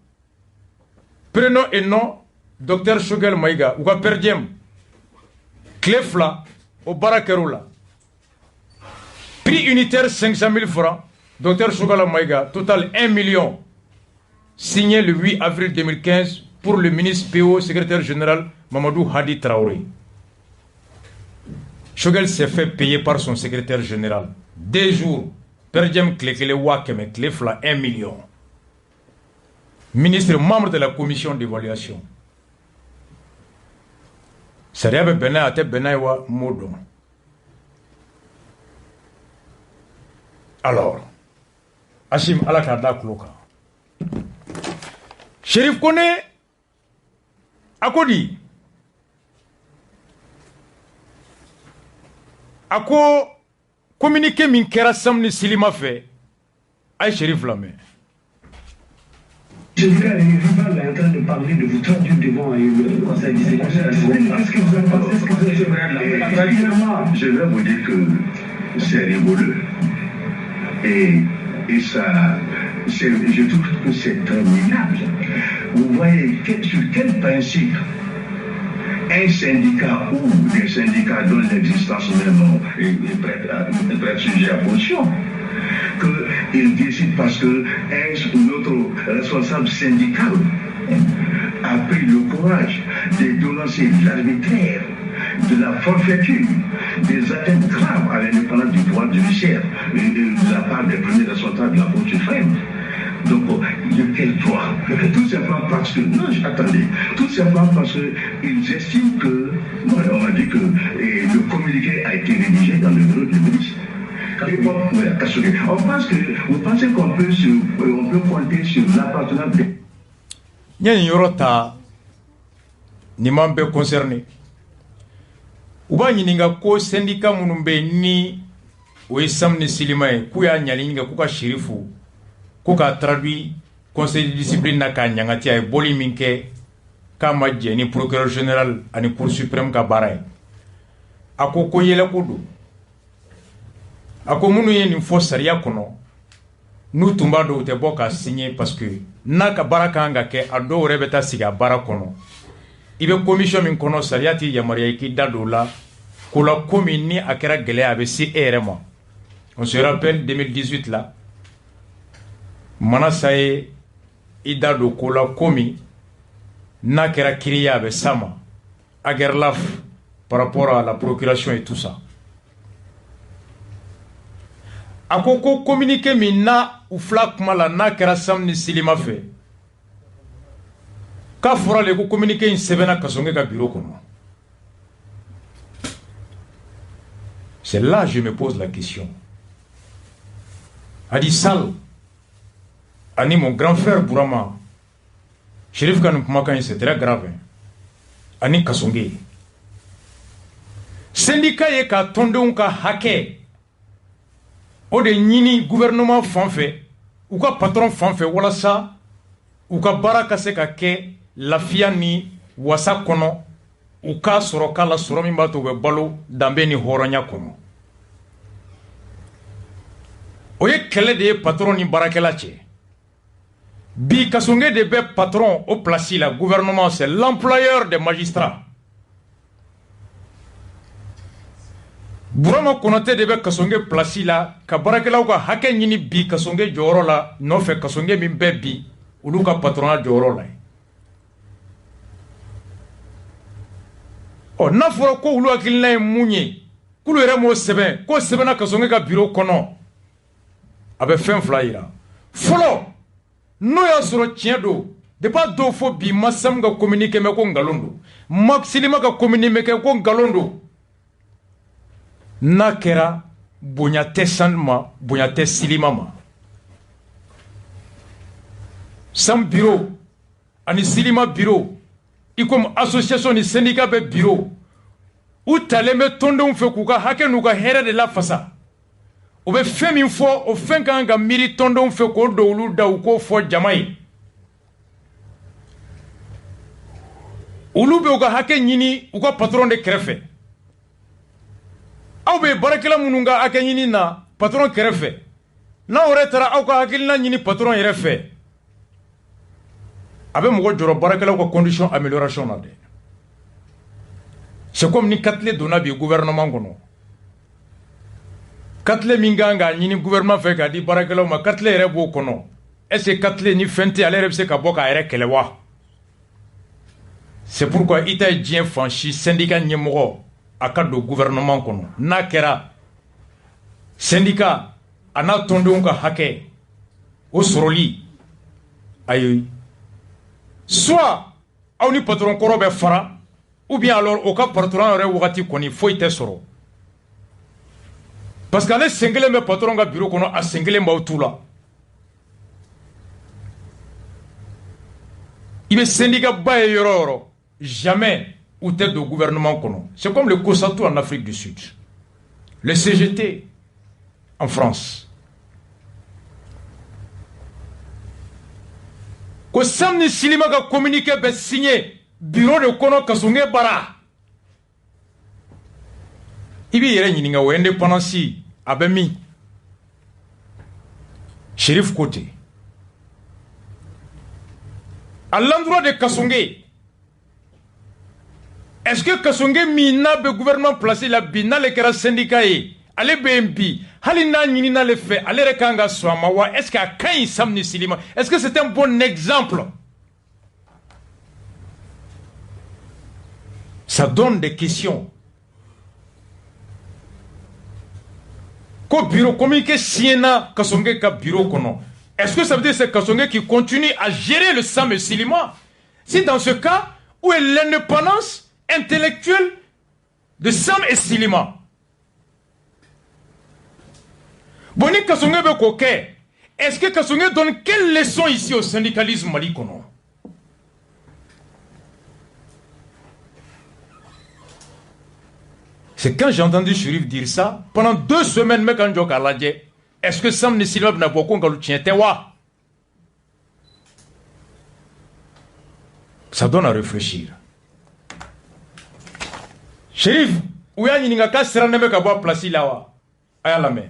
prénom et nom, Dr Choguel Maïga, ou Perdiem. Clefla, au Barakeroula. Prix unitaire 500 000 francs. Docteur Choukala Maïga, total 1 million. Signé le 8 avril 2015 pour le ministre PO, secrétaire général Mamadou Hadi Traoré. Choguel s'est fait payer par son secrétaire général. 2 jours. Perdiem Klekele Wakeme, Klefla 1 million. Ministre membre de la commission d'évaluation. Sariabe Bena Ate Benaïwa Modo. Alors, Hachim Alakada Kloka. Chérif Kone, Akodi. Ako communiqué min kera samni silima fait. Aïe Chérif Lamé. Je dirais, Rival est en train de parler de vous traduire devant le conseil du Sénat. Qu'est-ce que vous en pensez? Est-ce que vous avez Je vais vous dire que c'est rigolo. Et ça, je trouve que c'est très minable. Vous voyez sur quel principe un syndicat ou des syndicats dont l'existence même est prête sujet à caution, qu'il décide parce que notre responsable syndical a pris le courage de dénoncer l'arbitraire, de la forfaiture, des atteintes graves à l'indépendance du pouvoir judiciaire de la part des premiers responsables de la Cour suprême. Donc, de quel droit? Tout simplement parce que, non, attendez, tout simplement parce qu'ils estiment que, on m'a dit que le communiqué a été rédigé dans le bureau du ministre. On pense que, vous pensez qu'on peut compter sur l'appartenance des... Il y a une yorota, ni membre concerné. Ou bien il y a un syndicat ni ou samni silima kuya nyalinga kuka shirifu kuka traduit conseil de discipline na ka nyangati ay boli minke kama je ni procureur général ani cour suprême ka baray ako ko yele kudu ako munu ye ni fo sariya kono nu tumba do te boka signer parce que naka baraka nga ke ado rebeta siga barakono ibe commission min kono sariati ya maria ki dadola kula komi ni akera gele abe si erema. On se rappelle 2018 là Manasaye idado kula komi nakera kiriya abe sama agerlaf par rapport à la procuration et tout ça. Akoko communiqué mi na uflak mala nakera samni silima fe ka fura le ko communiqué in sebena kasonge ka bureau kono. C'est là que je me pose la question. Adi Sal, Ani mon grand frère Bourama, Chérif Kanoumakan, c'est très grave. Ani Kasonge. Syndicat est ka tonde ka hake. O de nini gouvernement fanfe, ou ka patron fanfe, wala sa, ou ka baraka se ka ke, la fia ni wasa kono, ou ka soroka la soromi bato we balo dambe ni horonya kono. Oye kele de patron ni barakela che. Bi kasonge de be patron au place la gouvernement c'est l'employeur des magistrats. Burama konote de be kasonge place la ka barakela ko hake nyini bi kasonge joro la no fe kasonge min be bi ulu ka patronat joro la. O na foro ko ulu akilina e munye kulu ere mo sebe ko sebe na kasonge ka bureau kono abe fen flyira folo no ya soro tiedo de pas do fo bi masam ga communiquer me ko ngalondo maxilima ga communiquer me ko ngalondo nakera bunyate sanma bunyate silimama sam bureau ani silima bureau i comme association ni syndicat be bureau ou taleme tondo fe kuka hake nuka here de la fasa o be fɛn min fɔ o fɛn kan ka miiri tɔndɔnw fɛ k'o don olu da u k'o fɔ jama ye olu bɛ u ka hakɛ ɲini u ka patron de kɛrɛfɛ aw bɛ baarakɛla minnu ka hakɛ ɲini na patron kɛrɛfɛ n'aw yɛrɛ taara aw ka hakilina ɲini patron yɛrɛ fɛ a bɛ mɔgɔ jɔrɔ baarakɛlaw ka condition amélioration na dɛ c'est comme ni katle donna bi gouvernement kono katle minganga ni gouvernement fait ka di barakelo ma katle re bo kono est-ce que katle ni fente aller se ka boka ere kelewa. C'est pourquoi ita dien franchi syndicat nyemoro akado gouvernement kono na kera syndicat ana tondonga hake o soroli ayi soit awni patron korobe fara ou bien alors au cas patron aurait wakati koni faut ite soro parce que ale sengele me patron ga bureau kono a sengele mautula ibe syndicat baye yororo jamais ou tête de gouvernement kono. C'est comme le COSATU en Afrique du Sud, le CGT en France. Ko samni silima ka communiqué be signé bureau de kono kasungé bara. Ibi yere nyininga wo indépendance abemi Chérif Côté. À l'endroit de Kasungé, est-ce que Kasongé mina be gouvernement placé la bina le kera syndicat yi ale BMP hali na nyini na le fait ale rekanga swama wa est-ce que akayi samni silima est-ce que c'est un bon exemple? Ça donne des questions. Ko bureau communiqué siena Kasongé ka bureau kono. Est-ce que ça veut dire que c'est Kasongé qui continue à gérer le Sam Silima? Si dans ce cas, où est l'indépendance intellectuel de Sam et Silima? Boni Kasongé be koke. Est-ce que Kasongé donne quelle leçon ici au syndicalisme malikono? C'est quand j'ai entendu Chérif dire ça, pendant 2 semaines, mec, quand j'ai est-ce que Sam et Silima n'a pas tewa? Ça donne à réfléchir. Chérif, où y'a une ka sera neme ka boire place là wa aya la main.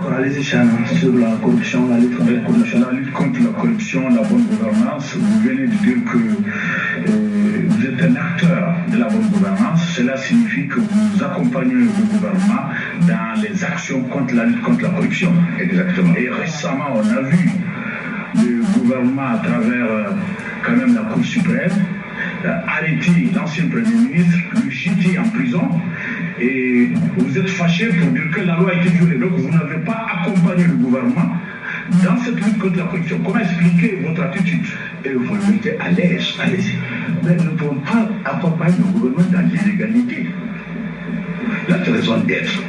Allez-y, Chana, sur la corruption, la lutte contre la corruption. La lutte contre la corruption, la bonne gouvernance, vous venez de dire que vous êtes un acteur de la bonne gouvernance. Cela signifie que vous accompagnez le gouvernement dans les actions contre la lutte contre la corruption. Exactement. Et récemment, on a vu le gouvernement à travers quand même la Cour suprême arrêter l'ancien Premier ministre, le jeter en prison, et vous êtes fâché pour dire que la loi a été violée. Donc vous n'avez pas accompagné le gouvernement dans cette lutte contre la corruption. Comment expliquer votre attitude? Et vous le mettez à l'aise, allez-y. Mais nous ne pouvons pas accompagner le gouvernement dans l'illégalité. Notre raison d'être,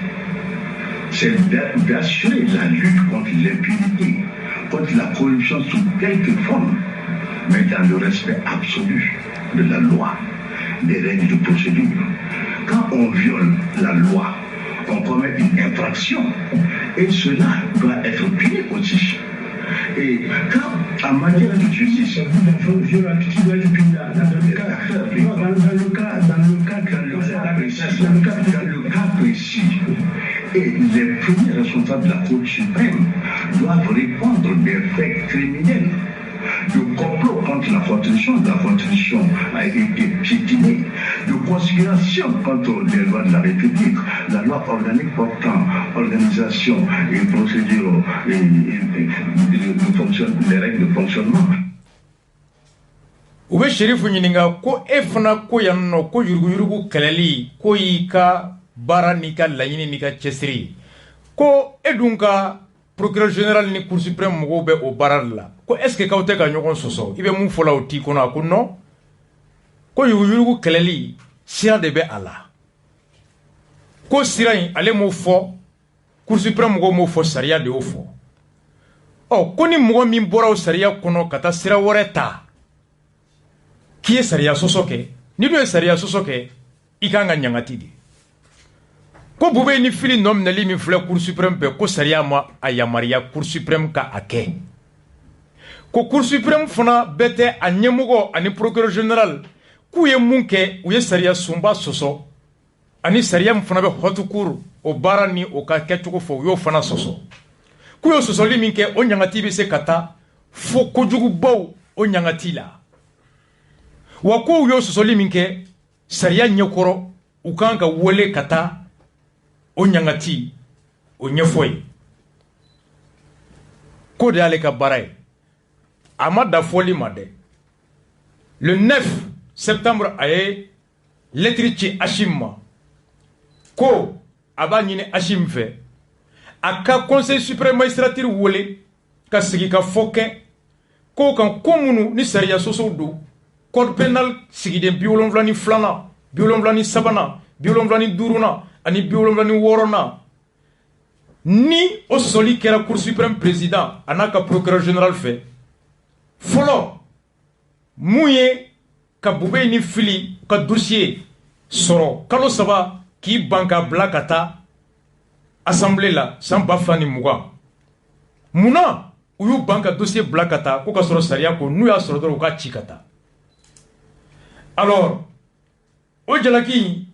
c'est d'assurer la lutte contre l'impunité, contre la corruption sous quelque forme, mais dans le respect absolu de la loi, des règles de procédure. Quand on viole la loi, on commet une infraction, et cela doit être puni aussi. Et quand, en matière de justice, qui doit être puni dans le cas précis, et les premiers responsables de la Cour suprême doivent répondre des faits criminels. Le complot contre la Constitution a été piétiné. De conspiration contre les lois de la République, la loi organique portant organisation et procédure et les règles de fonctionnement. Ube Chérif nyininga ko efna ko yanno ko yurugu keleli ko yika bara nika lanyini nika chesri ko edunka procureur général ni Cour suprême mo be o baral la ko est-ce que kawte ka nyogon soso ibe mu fola o ti kono akuno ko yurugu keleli sira de be ala ko sirain ale mo fo Cour suprême mo fo sharia de o fo o koni mo min bora o sharia kono kata sira woreta qui est Saria Sosoke, ni le Saria Sosoke, Ikanga Nyangatidi. Ko boube ni fili nom neli mi fle Cour suprême pe ko Saria ma ayamaria Cour suprême ka ake. Ko Cour suprême fona bete a nyemugo ani procureur général ku ye munke u ye Saria sumba soso ani Saria mfona be hotu cour o barani o ka ketuko fo yo fana soso. Ku yo soso li minke o nyangati be se kata fo kojugu baw o nyangati la. Wako yo sosoli minke saria nyokoro u kan ka wele ka taa o ɲangati o ɲɛfɔ ye ko de y'ale ka baara ye a ma da fɔli ma dɛ le 9 septembre a ye lettre ci Hachim ma ko a b'a ɲini Hachim fɛ a ka conseil suprême magistrature wele ka sigi ka fɔ kɛ ko kan ko minnu ni sariya sɔsɔw don code pénal sigiden 72 73 75 ani 76 ni o sɔsɔli kɛra cour suprême président a n'a ka procureur général fɛ fɔlɔ mun ye ka bube ni fili ka dossier sɔrɔ kalo 3 k'i ban ka bila ka taa assemblée la san 2020 munna u y'u ban ka dossier bila ka taa ko ka sɔrɔ sariya ko n'u y'a sɔrɔ dɔrɔn u ka ci ka taa alors o jalaki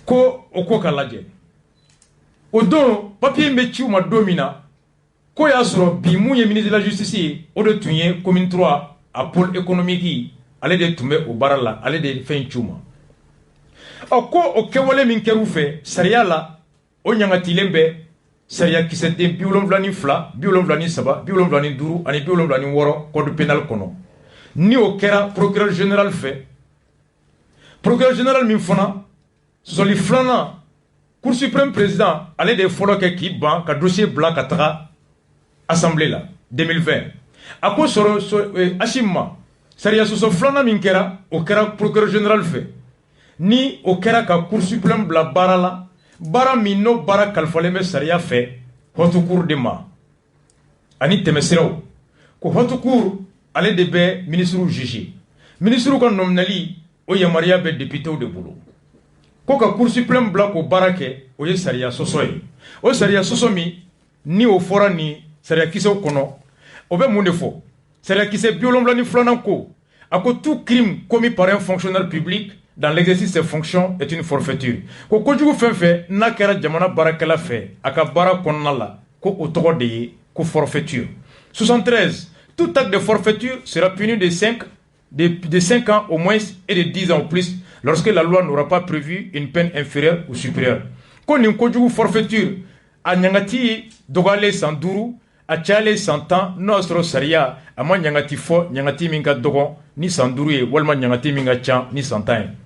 ko o ko ka lajɛ o don papier bɛ ci u ma don min na ko y'a sɔrɔ bi mun ye ministre de la justice ye o de tun ye commune 3 a pôle économique ale de tun bɛ o baara la ale de fɛn ci u ma ko o kɛwale min kɛra u fɛ sariya la o ɲangatilen bɛ sariya kisɛden 72 73 75 ani 76 code pénal kɔnɔ ni o kɛra procureur général fɛ procureur général min fana sɔsɔli filanan cour suprême président ale de fɔlɔ kɛ k'i ban ka dossier bila ka taga assemblée la 2020 a ko sɔrɔ Hachim ma sariya sɔsɔ filanan min kɛra o kɛra procureur général fɛ ni o kɛra ka cour suprême bila baara la baara min n'o baara kalifalen bɛ sariya fɛ haute cour de ma ani tɛmɛsiraw ko haute cour ale de bɛ ministre juge ministre ka nominali o yamaruya bɛ député de bolo ko ka cour suprême bila ko baara kɛ o ye sariya sɔsɔ ye o sariya sɔsɔ min ni o fɔra ni sariya kisɛw kɔnɔ o bɛ mun de fɔ sariya kisɛ 72 ko a ko tout crime commis par un fonctionnaire public dans l'exercice de ses fonctions est une forfaiture ko kojugu fɛn fɛn n'a kɛra jamana baarakɛla fɛ a ka baara kɔnɔna la ko o tɔgɔ de ye ko forfaiture 73 tout acte de forfaiture sera puni de 5 ans au moins et de 10 ans au plus lorsque la loi n'aura pas prévu une peine inférieure ou supérieure ko nin kojugu forfaiture a ɲangati dɔgɔyalen san 5 a cayalen san 10 n'o y'a sɔrɔ sariya a ma ɲangati fɔ ɲangati min ka dɔgɔ ni san 5 ye walima ɲangati min ka ca ni san 10 ye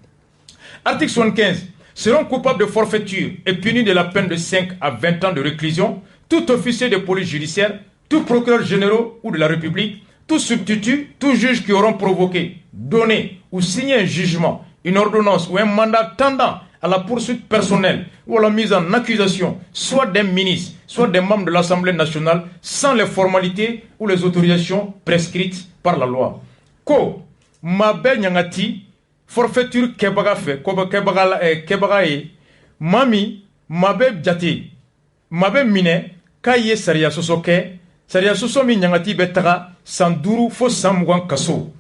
article 75 seront coupables de forfaiture et punis de la peine de 5 à 20 ans de réclusion tout officier de police judiciaire, tout procureur général ou de la République, tout substitut, tout juge qui auront provoqué, donné ou signé un jugement, une ordonnance ou un mandat tendant à la poursuite personnelle ou à la mise en accusation, soit d'un ministre, soit des membres de l'Assemblée nationale, sans les formalités ou les autorisations prescrites par la loi. Ko mabe nyangati forfaiture kebaga fe kebaga ye mami mabe jate mabe mine kaye sariya soso ke sariya soso mi nyangati be taga san 5 fo san 20 kaso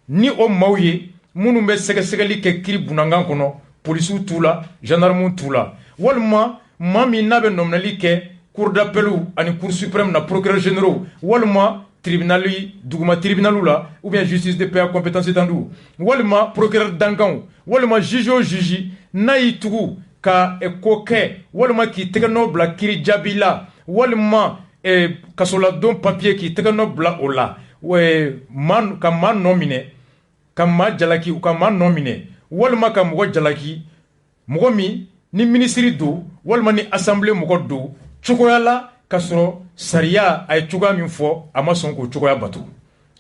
ni o mawye munu be sɛgɛsɛgɛli kɛ kiri bunangan kɔnɔ polisiw t'u la gendarmew t'u la walima maa min n'a bɛ nominali kɛ cour d'appel ani cour suprême na procureur généraux walima duguma tribunalu la ou bien justice de paix à compétence étendue walima procureur dankanw walima juge o juge n'a y'i tugu ka ko kɛ walima k'i tɛgɛ nɔ bila kiri jaabi la walima kasoladon papier k'i tɛgɛ nɔ bila o la ka maa nɔ minɛ ka maa jalaki u ka maa nɔ minɛ walima ka mɔgɔ jalaki mɔgɔ min ni ministre do walima ni assemblée mɔgɔ do cogoya la ka sɔrɔ sariya a ye cogoya min fɔ a ma sɔn k'o cogoya bato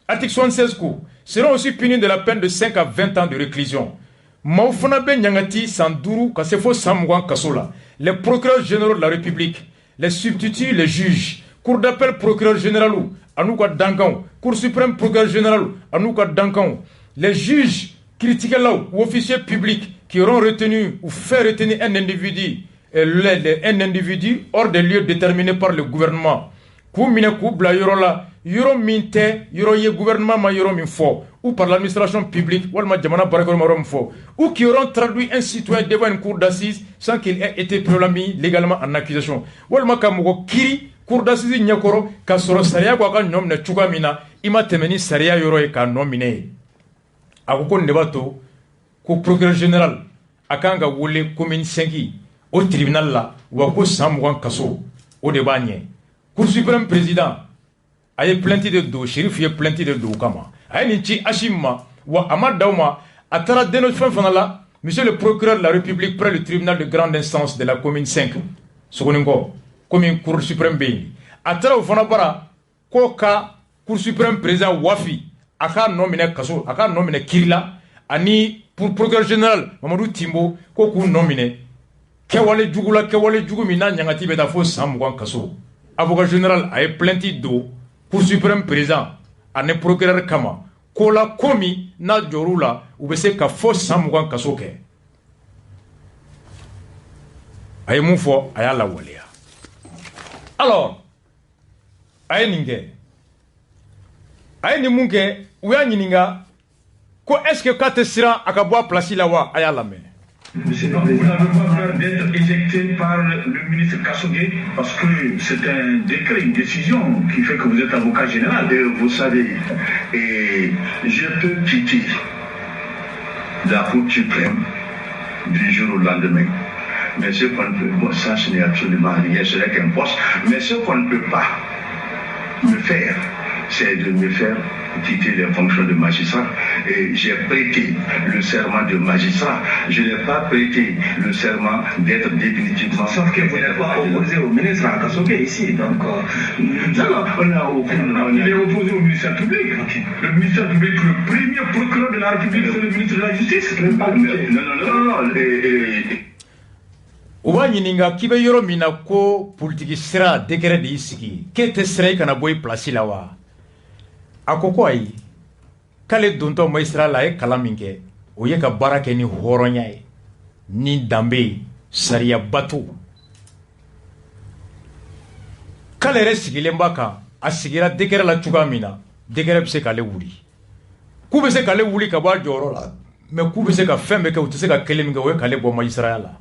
article 76 ko seront aussi punis de la peine de 5 à 20 ans de réclusion maaw fana bɛ ɲangati san 5 ka se fo san 20 kaso la les procureurs généraux de la république les substituts les juges cour d'appel procureur général an'u ka dankanw cour suprême procureur général an'u ka dankanw les juges critiquelaw ou officiers publics qui auront retenu ou fait retenir un individu hors des lieux déterminés par le gouvernement k'u minɛ k'u bila yɔrɔ la yɔrɔ min tɛ yɔrɔ ye gouvernement ma yɔrɔ min fɔ ou par l'administration publique walima jamana baarakɛlaw ma yɔrɔ min fɔ ou qui auront traduit un citoyen devant une cour d'assises sans qu'il ait été préalablement légalement en accusation walima ka mɔgɔ kiri cour d'assises ɲɛkɔrɔ ka sɔrɔ sariya ko a ka ɲɔ minɛ cogoya min na i ma tɛmɛ ni sariya yɔrɔ ye k'a nɔ minɛ ye a ko nin de b'a to ko procureur général akan ga wole commune 5 au tribunal la wa ko samwan kaso o de bagne cour suprême président aye plainte de do shérif ye plainte de do kama ay ni ci ashimma wa amad dawma atara deno fana la monsieur le procureur de la république près le tribunal de grande instance de la commune 5 sokoningo commune cour suprême be atara fana bara ko ka cour suprême président wafi aka nomine kaso aka nomine kirila ani pour procureur général Mamadou Timbo ko ku nomine kewale jugu mina nyangati beta fo samwan kaso avocat général a plainte do cour suprême président ani procureur kama ko la komi na jorula u be se ka fo samwan kaso ke ay mu fo aya la waliya alors ay ninge ay ni munke u ya nyininga ko est-ce que quand sera à Kaboua place la wa aya la main Monsieur le Président, vous n'avez pas peur d'être éjecté par le ministre Kassogué parce que c'est un décret, une décision qui fait que vous êtes avocat général. Et vous savez, et je peux quitter la Cour suprême du jour au lendemain. Mais ce qu'on ne peut pas, ça ce n'est absolument rien, ce n'est qu'un poste. Mais ce qu'on ne peut pas me faire, c'est de me faire quitter les fonctions de magistrat. Et j'ai prêté le serment de magistrat. Je n'ai pas prêté le serment d'être définitivement. Sauf que vous n'êtes pas opposé au ministre Kassogué ici. Donc, il est opposé au ministère public. Le ministère public, le premier procureur de la République, c'est le ministre de la Justice. Non. Uwa nyininga kibe yoro mina ko politique sera décret de isiki. Kete sera kana boy place la wa. Akoko ayi kale donto maistra la e kalaminke o ye ka barake ni horonya e ni dambe sariya batu kale resigile mbaka asigira dekere la chugamina dekere bse kale wuli ku be se kale wuli ka ba joro la me ku be se ka fembe ke utse ka keleminga o ye kale bo maistra la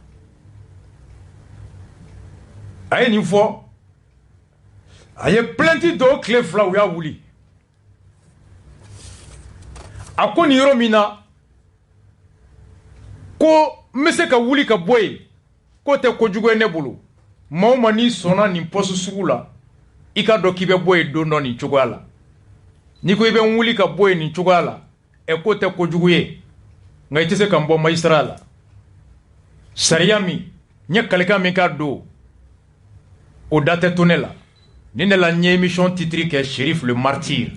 ay ni fo aye plenty do clé fla ya wuli ako ni yoro mina ko mese ka wuli ka boy ko te ko jugo ne bulu mawma ni sona ni posu sugula ika do kibe boy do no ni chugala ni ko ibe wuli ka boy ni chugala e ko te ko jugo ye ngai tese ka mbo maisrala sariami nya kaleka mi ka do o date tonela ni ne la nye émission titrée que Shérif le martyr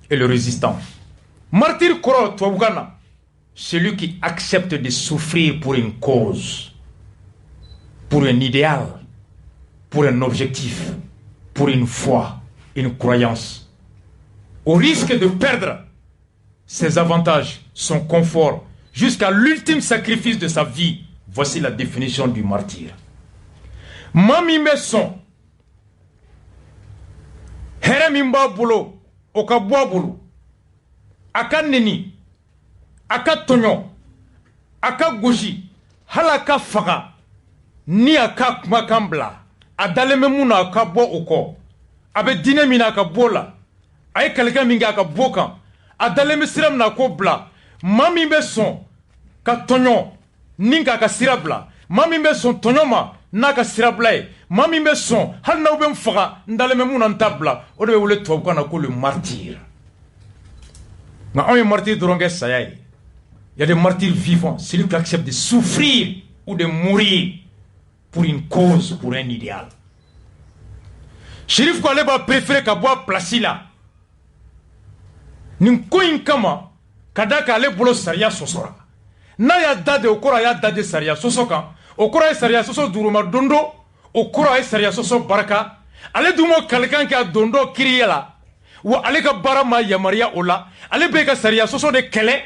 et le résistant. Martyr Koro Touabougana, celui qui accepte de souffrir pour une cause, pour un idéal, pour un objectif, pour une foi, une croyance, au risque de perdre ses avantages, son confort, jusqu'à l'ultime sacrifice de sa vie. Voici la définition du martyr. Mami Messon, Heremimba Boulo, Okabwa Boulo, aka neni aka tonyo aka goji halaka faga ni aka kuma kambla adaleme muna aka bo oko abe dine mina aka bola ay kalika minga aka boka adaleme siram na ko bla mami be son ka tonyo ninga aka sirabla mami be son tonyo ma naka sirabla mami be son hal na ube faga ndaleme muna ntabla o de wole to ko na ko le martyr. Mais on est martyr de Rongue Sayaï. Il y a des martyrs vivants, celui qui accepte de souffrir ou de mourir pour une cause, pour un idéal. Shérif Koualeba préféré Kaboua Placila. Ninkoin Kama, Kadaka ale bolo Saria Sosora. Na ya dade okora ya dade Saria Sosoka, okora Saria Soso Duruma Dondo, okora Saria Soso Baraka, ale dumo Kalekan ka Dondo Kiriela. Wa ale ka barama yamaria ola ale be ka sariya soso de kele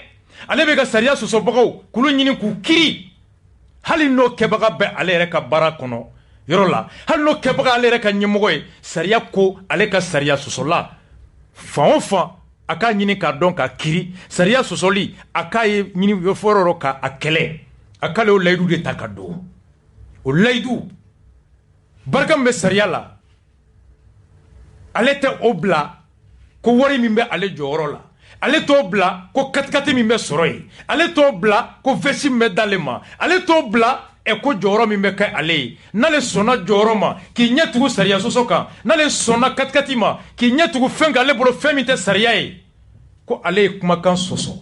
ale be ka sariya soso bagaw kulu nyini ku kiri hali no kebaga be ale re ka bara kono yorola hali no kebaga ale re ka nyemogoy sariya ko ale ka sariya soso la fa aka nyini ka don ka kiri sariya soso li aka nyini yo fororo ka akele aka le o laydu de takado o laydu barkam be sariya la ale te obla ko wari min be ale joro la ale t'o bila ko katikati min bɛ sɔrɔ yen ale t'o bila ko vɛsi min bɛ d'ale ma ale t'o bila ko jɔyɔrɔ min bɛ kɛ ale ye n'ale sɔnna jɔyɔrɔ ma k'i ɲɛ tugu sariya sɔsɔ kan n'ale sɔnna katikati ma k'i ɲɛ tugu fɛn kan ale bolo fɛn min tɛ sariya ye ko ale ye kumakan sɔsɔ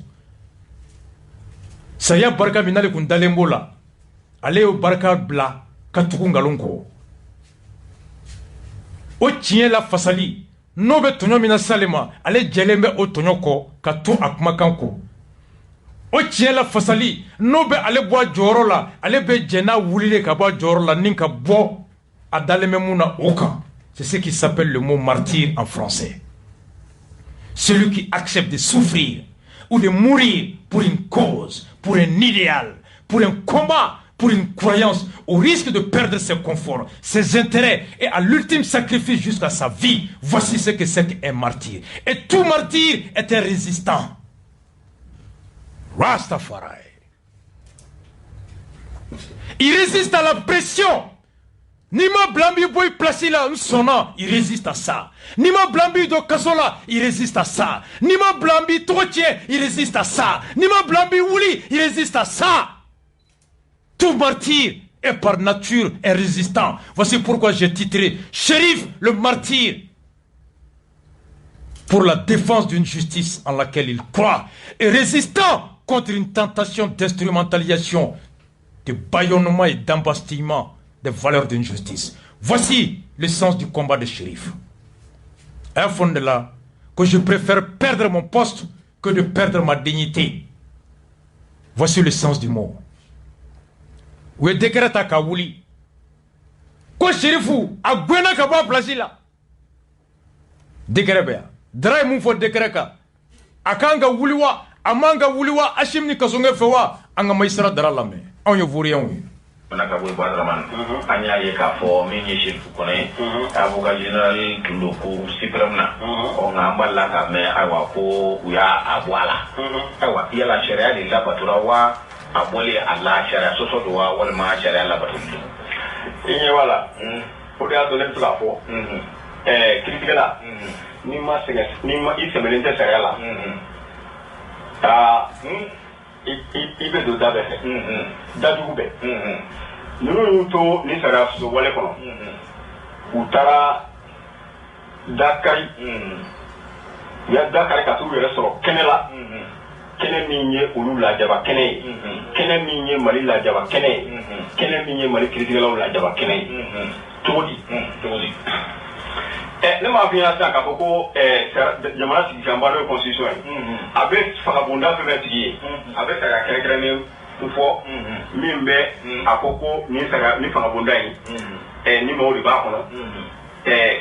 sariya barika min n'ale kun dalen b'o la ale y'o barika bila ka tugu nkalon kɔ o tiɲɛ la fasali n'o bɛ tɔɲɔ min na s'ale ma ale jɛlen bɛ o tɔɲɔ kɔ ka to a kumakan kɔ o tiɲɛ la fasali n'o bɛ ale bɔ a jɔyɔrɔ la ale bɛ jɛ n'a wulilen ka bɔ a jɔyɔrɔ la ni ka bɔ a dalen bɛ mun na o kan c'est ce qui s'appelle le mot martyr en français celui qui accepte de souffrir ou de mourir pour une cause pour un idéal pour un combat pour une croyance, au risque de perdre ses conforts, ses intérêts et à l'ultime sacrifice jusqu'à sa vie. Voici ce que c'est qu'un martyr. Et tout martyr est un résistant. Rastafari. Il résiste à la pression. Nima Blambi boy placé là, sonna, il résiste à ça. Nima Blambi do Kasola, il résiste à ça. Nima Blambi Trottier, il résiste à ça. Nima Blambi Wouli, il résiste à ça. Tout martyr est par nature un résistant. Voici pourquoi j'ai titré Shérif le martyr. Pour la défense d'une justice en laquelle il croit. Et résistant contre une tentation d'instrumentalisation, de bâillonnement et d'embastillement des valeurs d'une justice. Voici le sens du combat de Shérif. Un fond de là que je préfère perdre mon poste que de perdre ma dignité. Voici le sens du mot. U ye décret ta ka wuli ko Shérifu a gwena ka bɔ a place la décret bɛ yan Dara ye mun fɔ décret kan a kan ka wuli wa a man ka wuli wa Hachim ni Kasonge fɛ wa an ka magistrat Dara lamɛn anw ye Ivoiriyɛnw ye mana ka bɔ i Badaraman an y'a ye k'a fɔ min ye Shérifu Kone ye avocat général tun don cour suprême na nka an b'a la ka mɛn ayiwa ko u y'a bɔ a la ayiwa yala sariya de labatora wa a bɔli a la sariya sɔsɔ don wa walima sariya labatoli don i ɲɛ b'a la o de y'a to ne bɛ se k'a fɔ kiiritigɛla n'i ma i sɛmɛlen tɛ sariya la i bɛ don da bɛɛ fɛ dajugu bɛɛ ninnu y'u to ni sariya sɔsɔ wale kɔnɔ u taara Dakari u y'a Dakari ka t'u yɛrɛ sɔrɔ kɛnɛ la kɛnɛ min ye olu lajaba kɛnɛ ye kɛnɛ min ye Mali lajaba kɛnɛ ye kɛnɛ min ye Mali kiiritigɛlaw lajaba kɛnɛ ye cogo di ne m'a f'i ɲɛna sisan k'a fɔ ko jamana sigikanba n'o ye constitution ye a bɛ fagabonda fɛn fɛn sigi yen a bɛ sariya kɛrɛnkɛrɛnnen fɔ min bɛ a ko ko ni fagabonda in ni maaw de b'a kɔnɔ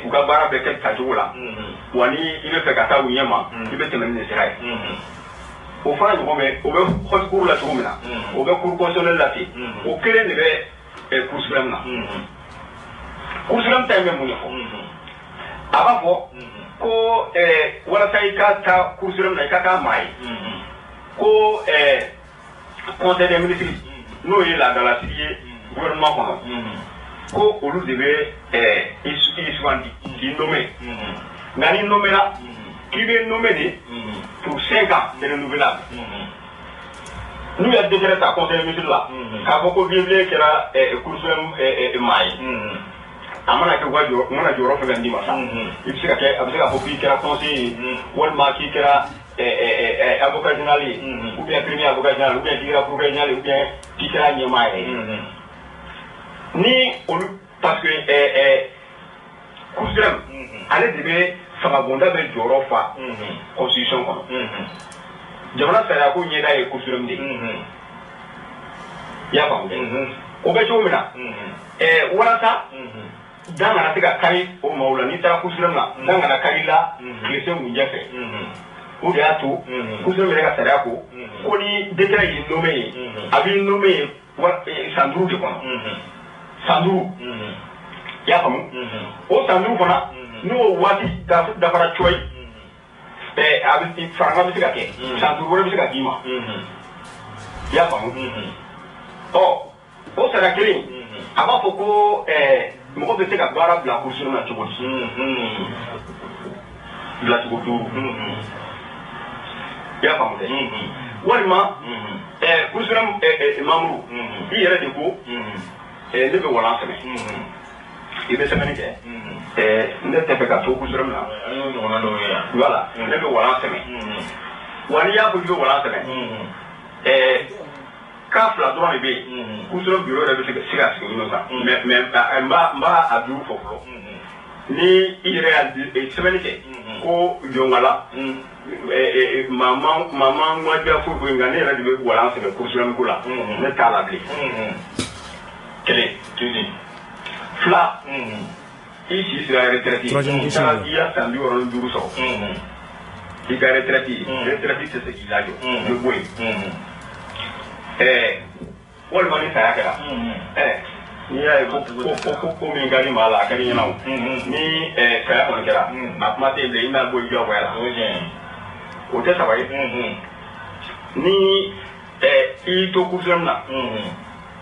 u ka baara bɛ kɛ tacogo la wa ni i bɛ fɛ ka taa u ɲɛ ma i bɛ tɛmɛ ni sira ye o fana ɲɔgɔn bɛ o bɛ haute cour la cogo min na o bɛ cour constitutionnelle la ten o kelen de bɛ cour suprême na cour suprême ta in bɛ mun de fɔ a b'a fɔ ko walasa i ka taa cour suprême na i ka k'a maa ye ko conseil des ministres n'o ye laadalasigi ye gouvernement kɔnɔ ko olu de bɛ i sugandi k'i nommé nka n'i nommé la k'i bɛ nommé de pour 5 ans c'est renouvelable n'u y'a décret ta conseil des ministres la k'a fɔ ko biɲɛ kɛra cour suprême maa ye a mana kɛ mana jɔyɔrɔ fɛn fɛn d'i ma sa i bɛ se ka kɛ a bɛ se k'a fɔ k'i kɛra conseiller ye walima k'i kɛra avocat général ye ou bien premier avocat général ou bien k'i kɛra procureur général ou bien k'i kɛra ɲɛmaa yɛrɛ ni olu parce que cour suprême ale de bɛ fangabonda bɛ jɔyɔrɔ fa constitution kɔnɔ jamana sariya ko ɲɛda ye cour suprême de ye i y'a faamu dɛ o bɛ cogo min na walasa dan kana se ka kari o maaw la n'i taara cour suprême na dan kana kari la tile se ngunjɛ fɛ o de y'a to cour suprême yɛrɛ ka sariya ko ni décret y'i nommé ye a b'i nommé ye san 5 de kɔnɔ san 5 i y'a faamu o san 5 fana n'o waati dafara coyi a bɛ faranga bɛ se ka kɛ san 5 wɛrɛ bɛ se ka d'i ma i y'a faamu o sariya kelen a b'a fɔ ko mɔgɔ bɛ se ka baara bila cour suprême na cogo di bila cogo 5 y'a faamu dɛ walima kurusiram mamuru i yɛrɛ de ko ne bɛ walan sɛmɛ i bɛ sɛbɛnni kɛ ne tɛ fɛ ka to kurusiram na voilà ne bɛ walan sɛmɛ wa n'i y'a fɔ i bɛ walan sɛmɛ cas fila dɔrɔn de bɛ yen kurusiram bureau yɛrɛ bɛ se ka sigi minnu kan mais n b'a a duuru fɔ fɔlɔ ni i yɛrɛ y'a sɛbɛnni kɛ ko jɔnkala maman ŋɔdiya foyi nka ne yɛrɛ de bɛ walan sɛbɛn kurusiram ko la ne t'a la bilen kelen fila i si sera retraite i y'a san 65 sɔrɔ i ka retraite tɛ se k'i lajɔ i bɛ bɔ yen walima ni saya kɛra n'i y'a ye ko min ka di maa la a ka di ɲɛna o ni saya kɔni kɛra a kuma tɛ yen bilen i n'a bɔ i diyagoya la o tɛ saba ye ni i to kurusiram na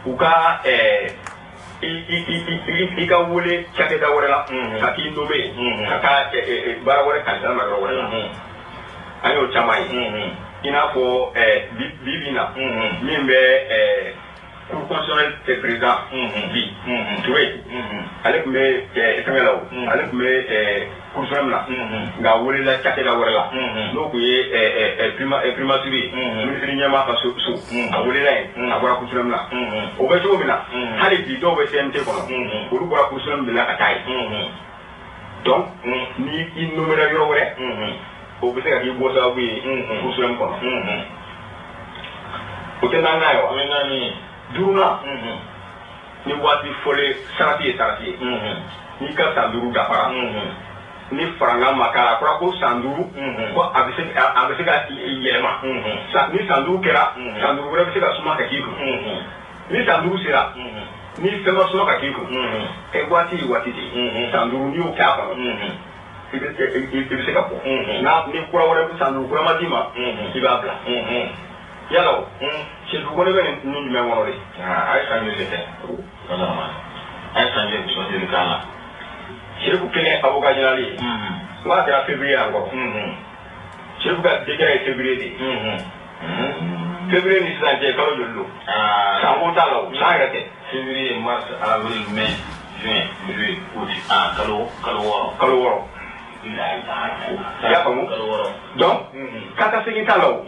u ka i ka wele cakɛda wɛrɛ la ka k'i nommé ka taa baara wɛrɛ kalifa ma yɔrɔ wɛrɛ la an y'o caman ye i n'a fɔ bi na min bɛ cour constitutionnel président bi Touré ale tun bɛ fɛngɛ la o ale tun bɛ kurusiram na nka welela cakɛda wɛrɛ la n'o tun ye primature ye minisiri ɲɛmaa ka so a welela yen a bɔra kurusiram na o bɛ cogo min na hali bi dɔw bɛ CNT kɔnɔ olu bɔra kurusiram de la ka taa yen donc ni i nomera yɔrɔ wɛrɛ o bɛ se ka k'i bɔ sababu ye kurusiram kɔnɔ o tɛ naaninan ye wa duurunan ni waati fɔlen sarati ye n'i ka san 5 dafara ni faranga ma k'a la a fɔra ko san 5 ko a bɛ se ka yɛlɛma ni san 5 kɛra san 5 wɛrɛ bɛ se ka suma ka k'i kun ni san 5 sera ni fɛn ma suma ka k'i kun waati ye waati de san 5 n'i y'o kɛ a kɔnɔ i bɛ se ka bɔ ni kura wɛrɛ bɛ san 5 kura ma d'i ma i b'a bila yala o Cheikhou ko ne bɛ nin jumɛn kɔnɔ de a ye san joli kɛ a ye san joli k'a la Cheikhou kelen avocat général ye n k'a kɛra février yan kɔrɔ Cheikhou ka décret ye février de février ni sisan cɛ kalo joli don san ko t'a la o san yɛrɛ tɛ février mars avril mai juin juillet août kalo 6 i y'a faamu donc k'a ka segin t'a la o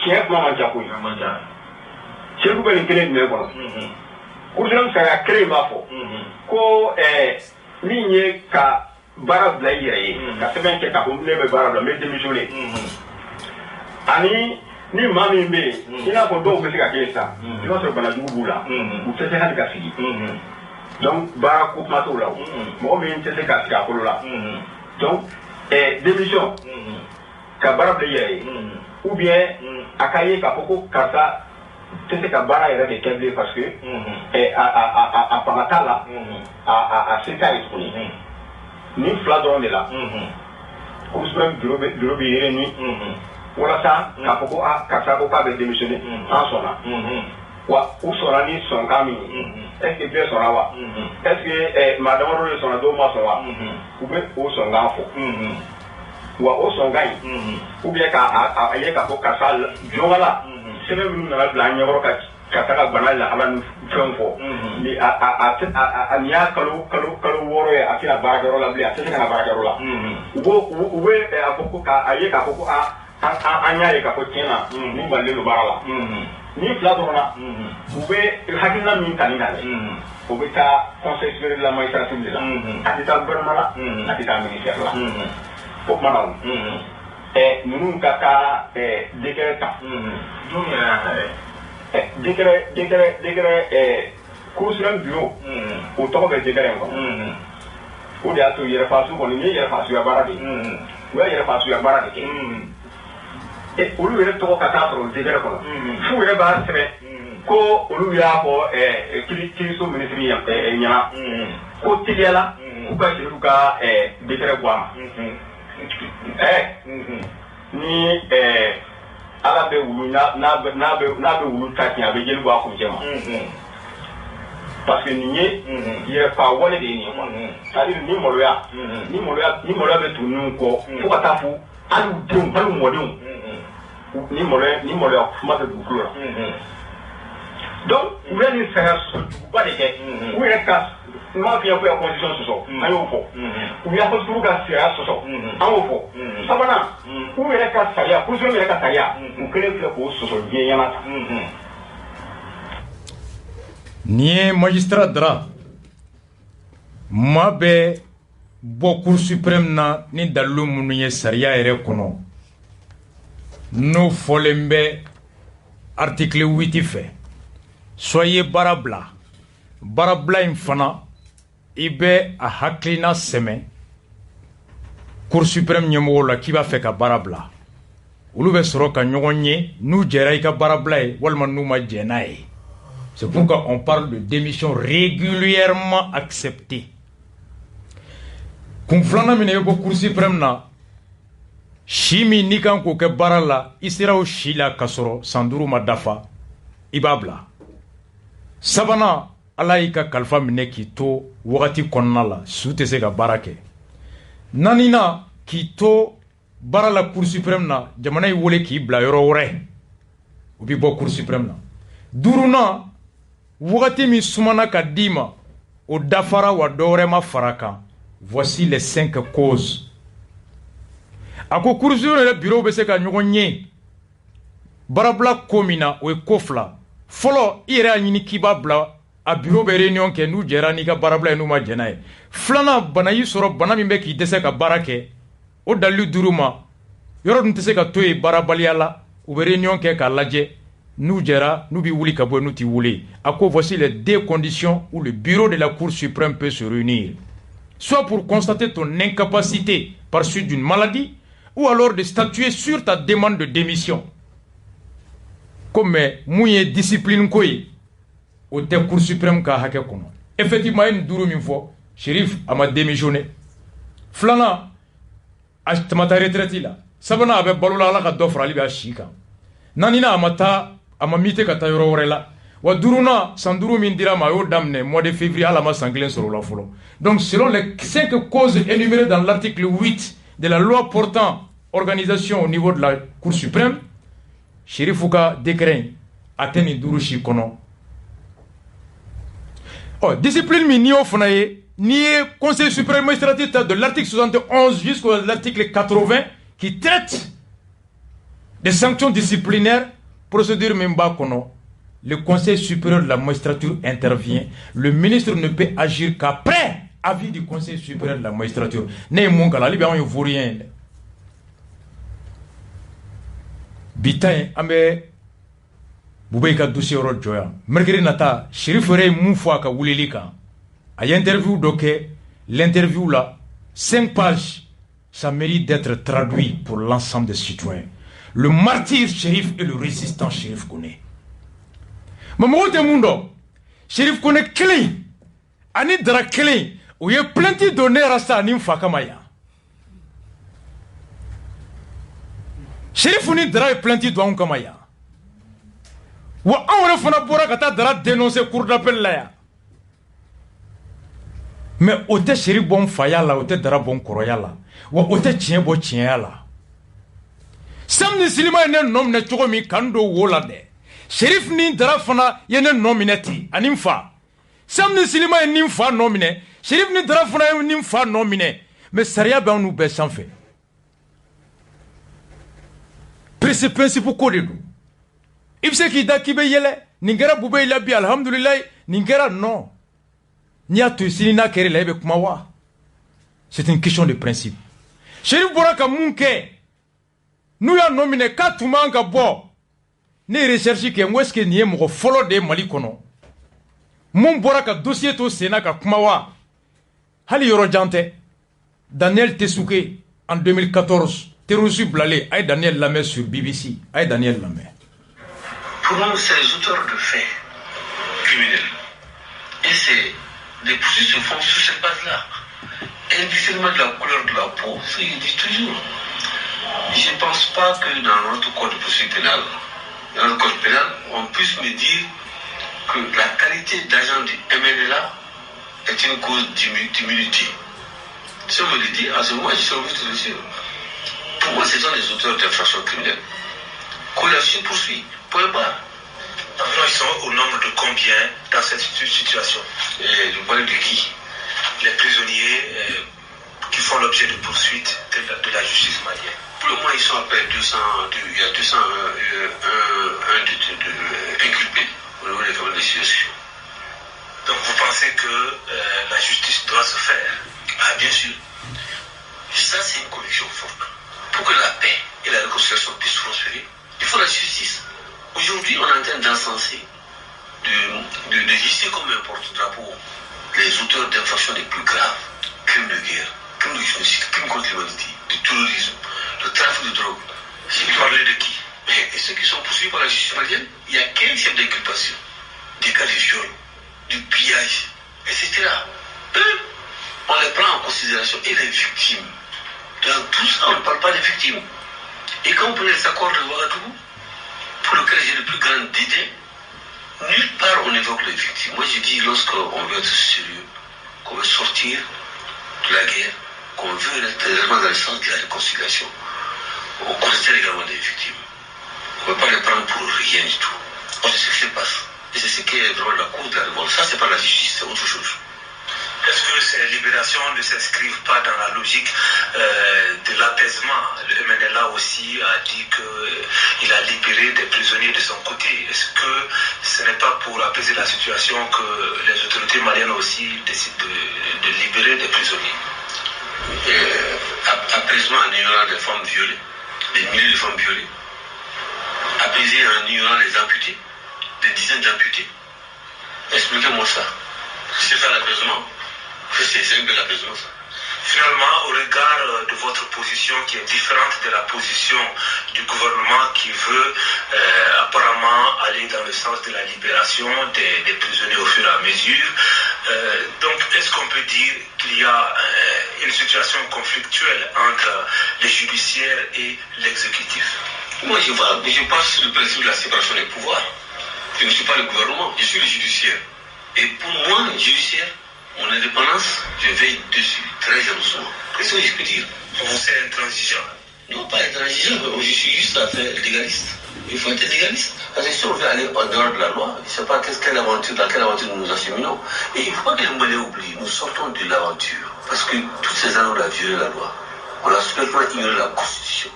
tiɲɛ kuma man ca koyi Cheikhou bɛ nin kelen jumɛn kɔnɔ kurusiram sariya kelen b'a fɔ ko min ye ka baara bila i yɛrɛ ye ka sɛbɛn kɛ k'a fɔ ne bɛ baara bila n bɛ démissionner ani ni maa min bɛ yen i n'a fɔ dɔw bɛ se ka kɛ sisan i b'a sɔrɔ banajugu b'u la u tɛ se hali ka sigi donc baara ko kuma t'o la o mɔgɔ min tɛ se ka sigi a kolo la donc démission ka baara bila i yɛrɛ ye ou bien a ka ye k'a fɔ ko karisa tɛ se ka baara yɛrɛ de kɛ bilen parce que a fanga t'a la a se t'a ye tuguni nin fila dɔrɔn de la kurusiram bureau bɛ réuni walasa k'a fɔ ko karisa ko k'a bɛ démissionner an sɔnna wa u sɔnna ni sɔnkan min ye est ce que bɛɛ sɔnna wa est ce que maa damadɔ de sɔnna dɔw ma sɔn wa u bɛ o sɔnkan fɔ wa o sɔnkan in ou bien k'a ye k'a fɔ karisa jɔnwala sɛbɛn minnu nana bila an ɲɛkɔrɔ ka taga bana lahala ni fɛnw fɔ ni nin y'a kalo 6 ye a tɛna baarakɛyɔrɔ la bilen a tɛ se ka na baarakɛyɔrɔ la u bɛ a fɔ ko k'a ye k'a fɔ ko an y'a ye k'a fɔ tiɲɛ na nin balilen don baara la ni fila dɔrɔn na u bɛ hakilina min ta nin kan dɛ o bɛ taa conseil supérieur de la magistrature de la a tɛ taa gouvernement la a tɛ taa ministère la o kuma na o ninnu ka taa décret ta jɔn yɛrɛ y'a ta dɛ décret kurusiram bureau o tɔgɔ bɛ décret in kɔnɔ o de y'a to yɛrɛfaasu kɔni ni ye yɛrɛfaasuya baara de ye u y'a yɛrɛfaasuya baara de kɛ olu yɛrɛ tɔgɔ ka taa sɔrɔ décret kɔnɔ f'u yɛrɛ b'a sɛbɛn ko olu y'a fɔ kiiriso minisiri ɲɛna ko teliyala k'u ka Cheikhou ka décret bɔ a ma ni ala bɛ wulu n'a bɛ wulu ta tiɲɛ a bɛ jeli bɔ a kuncɛ ma parce que nin ye yɛrɛfa wale de ye nin ye quoi c'est-à-dire ni maloya bɛ tugu ninnu kɔ fo ka taa fo hali denw hali mɔdenw ni mɔlɔ kuma bɛ dugukolo la donc u bɛ nin sariya ba de kɛ u yɛrɛ ka n b'a f'i ye ko ya constitution sɔsɔ an y'o fɔ u y'a fɔ turu ka sariya sɔsɔ an y'o fɔ sabanan u yɛrɛ ka sariya constitution yɛrɛ ka sariya u kelen filɛ k'o sɔsɔ diɲɛ ɲɛna ta nin ye magistrat dara maa bɛ bɔ cour suprême na ni dalilu minnu ye sariya yɛrɛ kɔnɔ n'o fɔlen bɛ article 8 fɛ soit i ye baara bila in fana i bɛ a hakilina sɛmɛ cour suprême ɲɛmɔgɔw la k'i b'a fɛ ka baara bila olu bɛ sɔrɔ ka ɲɔgɔn ye n'u jɛra i ka baara bila ye walima n'u ma jɛ n'a ye. C'est pourquoi on parle de démission régulièrement acceptée. Kun filanan min bɛ bɔ cour suprême na si min n'i kan k'o kɛ baara la i sera o si la k'a sɔrɔ san 5 ma dafa i b'a bila. Sabanan ala y'i ka kalifa minɛ k'i to wagati kɔnɔna la su tɛ se ka baara kɛ. Naaninan k'i to baara la cour suprême na jamana y'i wele k'i bila yɔrɔ wɛrɛ o bɛ bɔ cour suprême na. Duurunan wagati min sumana ka d'i ma o dafara wa dɔ wɛrɛ ma fara kan. Voici les 5 causes. A ko cour suprême yɛrɛ bureau bɛ se ka ɲɔgɔn ye baarabila ko min na o ye ko fila. Fɔlɔ i yɛrɛ y'a ɲini k'i b'a bila a bureau bɛ réunion kɛ n'u jɛra n'i ka baarabila ye n'u ma jɛ n'a ye. Filanan bana y'i sɔrɔ bana min bɛ k'i dɛsɛ ka baara kɛ o dalilu dir'u ma yɔrɔ dun tɛ se ka to yen baarabaliya la u bɛ réunion kɛ k'a lajɛ n'u jɛra n'u bɛ wuli ka bɔ yen n'u tɛ wuli. A ko voici les 2 conditions où le bureau de la cour suprême peut se réunir. Soit pour constater ton incapacité par suite d'une maladie, ou alors de statuer sur ta demande de démission. Comme mouye discipline koye, au te cour suprême ka hake kono. Effectivement, il y a une douro min fo, Chérif a ma démissionné. Flana, a tamata retraite la. Sabana abe balola ala ka dofra ali be a shika. Nanina amata ama mite ka ta yoro wore la. Wa duruna sanduru min dira ma yo damne mois de février ala ma sanglen sur la folo. Donc selon les 5 causes énumérées dans l'article 8 de la loi portant organisation au niveau de la Cour suprême, Chérifouka décret atteint durushi kono. Oh, discipline mi ni ofonaye ni Conseil suprême administratif de l'article 71 jusqu'à l'article 80 qui traite des sanctions disciplinaires, procédure memba kono. Le Conseil supérieur de la magistrature intervient. Le ministre ne peut agir qu'après avis du Conseil supérieur de la magistrature. Ne mon kala libi on vaut rien. Bitain ambe bubay ka dossier ro joya. Mercredi nata Chérif Rey mun fo ka wulili kan. Ay interview doké l'interview là 5 pages ça mérite d'être traduit pour l'ensemble des citoyens. Le martyr Chérif et le résistant Chérif Koné. Mamogo te mundo Chérif Koné kelen ani dara kelen o ye plainte donné rasta ani mfa kama ya. Chérif ni dara ye plainte do an kama ya. Wa an fana bora ka taa dara dénoncer cour d'appel la ya. Mais o te Chérif bon faya la o te dara bon koroya la. Wa o te tiɲɛ bɔ tiɲɛya la. Samedi silima ne nom ne cogo min kan do wola de. Chérif ni dara fana ye ne nominati ani mfa. Samedi silima ye ni mfa nomine. Chérif ni dara fana ye ni mfa nomine. Mais sariya bɛ anw bɛɛ sanfɛ. Principe ko de do. I bɛ se k'i da k'i bɛ yɛlɛ nin kɛra bube la bi alhamdulilayi nin kɛra non. N'i y'a to sini n'a kɛra la i bɛ kuma wa. C'est une question de principe. Chérif bɔra ka mun kɛ n'u y'a nomine k'a tun man ka bɔ. Ne recherche kɛ est-ce que nin ye mɔgɔ fɔlɔ de ye Mali kɔnɔ mun bɔra ka dossier to senna ka kuma wa hali yɔrɔ jan tɛ Daniel Tessuke en 2014 terroriste bilalen a ye Daniel lamɛn sur BBC a ye Daniel lamɛn. Pour nous, c'est les auteurs de faits criminels et c'est des poursuites se font sur cette base-là. Indépendamment de la couleur de la peau, ça il dit toujours. Je ne pense pas que dans notre code de procédure pénale, dans le code pénal, on puisse me dire que la qualité d'agent du MNLA est une cause d'immunité. Si on me le dit, à ce moment, je suis obligé de le dire. Pour moi, ce sont les auteurs d'infractions criminelles. que la justice poursuit. Point barre. Environ, ils sont au nombre de combien dans cette situation? Et vous parlez de qui? Les prisonniers qui font l'objet de poursuites de la justice malienne. Pour le moment, ils sont à peu près 200, il y a 201 inculpés au niveau des familles de situation. Donc vous pensez que la justice doit se faire? Ah, bien sûr. Ça, c'est une conviction forte. Pour que la paix et la réconciliation puissent prospérer, il faut la justice. Aujourd'hui, on est en train d'encenser, de lister comme un porte-drapeau les auteurs d'infractions les plus graves, crimes de guerre, crimes de génocide, crimes contre l'humanité, du terrorisme, le trafic de drogue. Vous parlez de qui? Et ceux qui sont poursuivis par la justice malienne, il y a 15 chefs d'inculpation, des cas de viol, du pillage, etc. Eux, on les prend en considération et les victimes. Dans tout ça, on ne parle pas des victimes. Et quand on prend les accords de Ouagadougou, pour lequel j'ai le plus grand dédain, nulle part on évoque les victimes. Moi je dis, lorsqu'on veut être sérieux, qu'on veut sortir de la guerre, qu'on veut être réellement dans le sens de la réconciliation, on considère également les victimes. On ne peut pas les prendre pour rien du tout. C'est ce qui se passe. Et c'est ce qui est vraiment la cause de la révolte. Ça, c'est pas la justice, c'est autre chose. Est-ce que ces libérations ne s'inscrivent pas dans la logique de l'apaisement? Le MNLA aussi a dit qu'il a libéré des prisonniers de son côté. Est-ce que ce n'est pas pour apaiser la situation que les autorités maliennes aussi décident de libérer des prisonniers? Apaisement en ignorant des femmes violées, des milliers de femmes violées. Apaiser en ignorant les amputés, des dizaines d'amputés. Expliquez-moi ça. C'est ça l'apaisement? C'est un peu l'apaisement, ça. Finalement, au regard de votre position qui est différente de la position du gouvernement qui veut apparemment aller dans le sens de la libération des prisonniers au fur et à mesure, donc est-ce qu'on peut dire qu'il y a une situation conflictuelle entre les judiciaires et l'exécutif? Moi, je parle sur le principe de la séparation des pouvoirs. Je ne suis pas le gouvernement, je suis le judiciaire. Et pour moi, le judiciaire, mon indépendance, je veille dessus très jalousement. Qu'est-ce que je peux dire? Vous êtes intransigeant? Non, pas intransigeant, je suis juste légaliste. Il faut être légaliste. Parce que si on veut aller en dehors de la loi, je ne sais pas dans quelle aventure nous nous acheminons. Mais il ne faut pas que les Maliens oublient, nous sortons de l'aventure. Parce que toutes ces années, on a violé la loi. On a complètement ignoré la Constitution.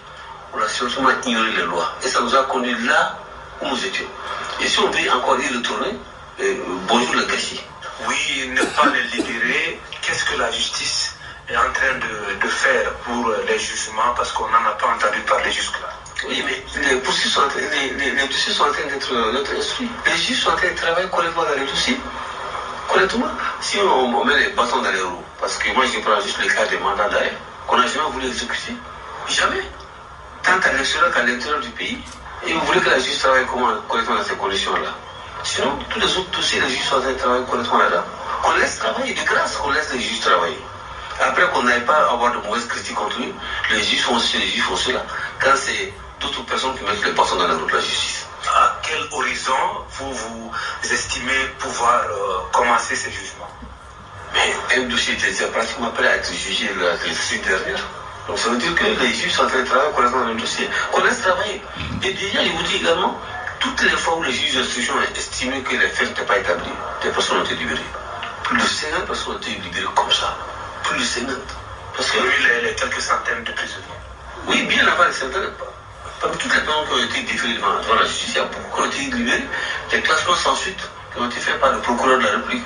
On a simplement ignoré les lois. Et ça nous a conduit là où nous étions. Et si on veut encore y retourner, bonjour le gâchis. Oui, ne pas les libérer. Qu'est-ce que la justice est en train de faire pour les jugements? Parce qu'on n'en a pas entendu parler jusque-là. Oui, mais les dossiers sont en train d'être instruits. Les juges sont en train de travailler correctement dans les dossiers. Correctement. Si on met les bâtons dans les roues, parce que moi je prends juste le cas des mandats d'arrêt, qu'on n'a jamais voulu exécuter. Jamais. Tant à l'extérieur qu'à l'intérieur du pays. Et vous voulez que la justice travaille correctement dans ces conditions-là? Sinon, tous les autres dossiers, les juges sont en train de travailler correctement là-dedans. Qu'on laisse travailler, de grâce qu'on laisse les juges travailler. Après qu'on n'aille pas avoir de mauvaises critiques contre eux, les juges font ceci, les juges font cela. Quand c'est d'autres personnes qui mettent les bâtons dans la roue de la justice. À quel horizon vous estimez pouvoir commencer ces jugements? Mais un dossier était pratiquement prêt à être jugé la semaine dernière. Donc ça veut dire que les juges sont en train de travailler correctement dans le dossier. Qu'on laisse travailler. Et déjà, je vous dis également, toutes les fois où les juges d'instruction ont estimé que les faits n'étaient pas établis, des personnes ont été libérées. Plus de 50 personnes ont été libérées comme ça. Plus de 50. Parce que les quelques centaines de prisonniers. Oui, bien avant les centaines. Parmi toutes les personnes qui ont été déférées devant la justice, il y a beaucoup qui ont été libérés. Des classements sans suite qui ont été faits par le procureur de la République.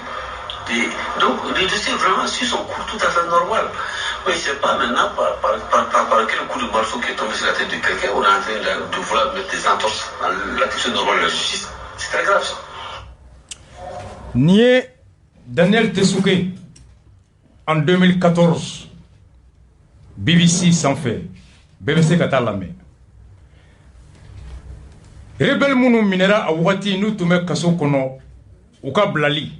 Donc, le dossier vraiment suit son cours tout à fait normal. Mais je ne sais pas maintenant par quel coup de marteau qui est tombé sur la tête de quelqu'un, on est en train de vouloir mettre des entorses dans l'action normale de la justice. C'est très grave ça. Nié Daniel Tessouké en 2014, BBC s'en fait, BBC Katalame. Rebel Mounou Minera a wati nous tume kaso kono uka blali.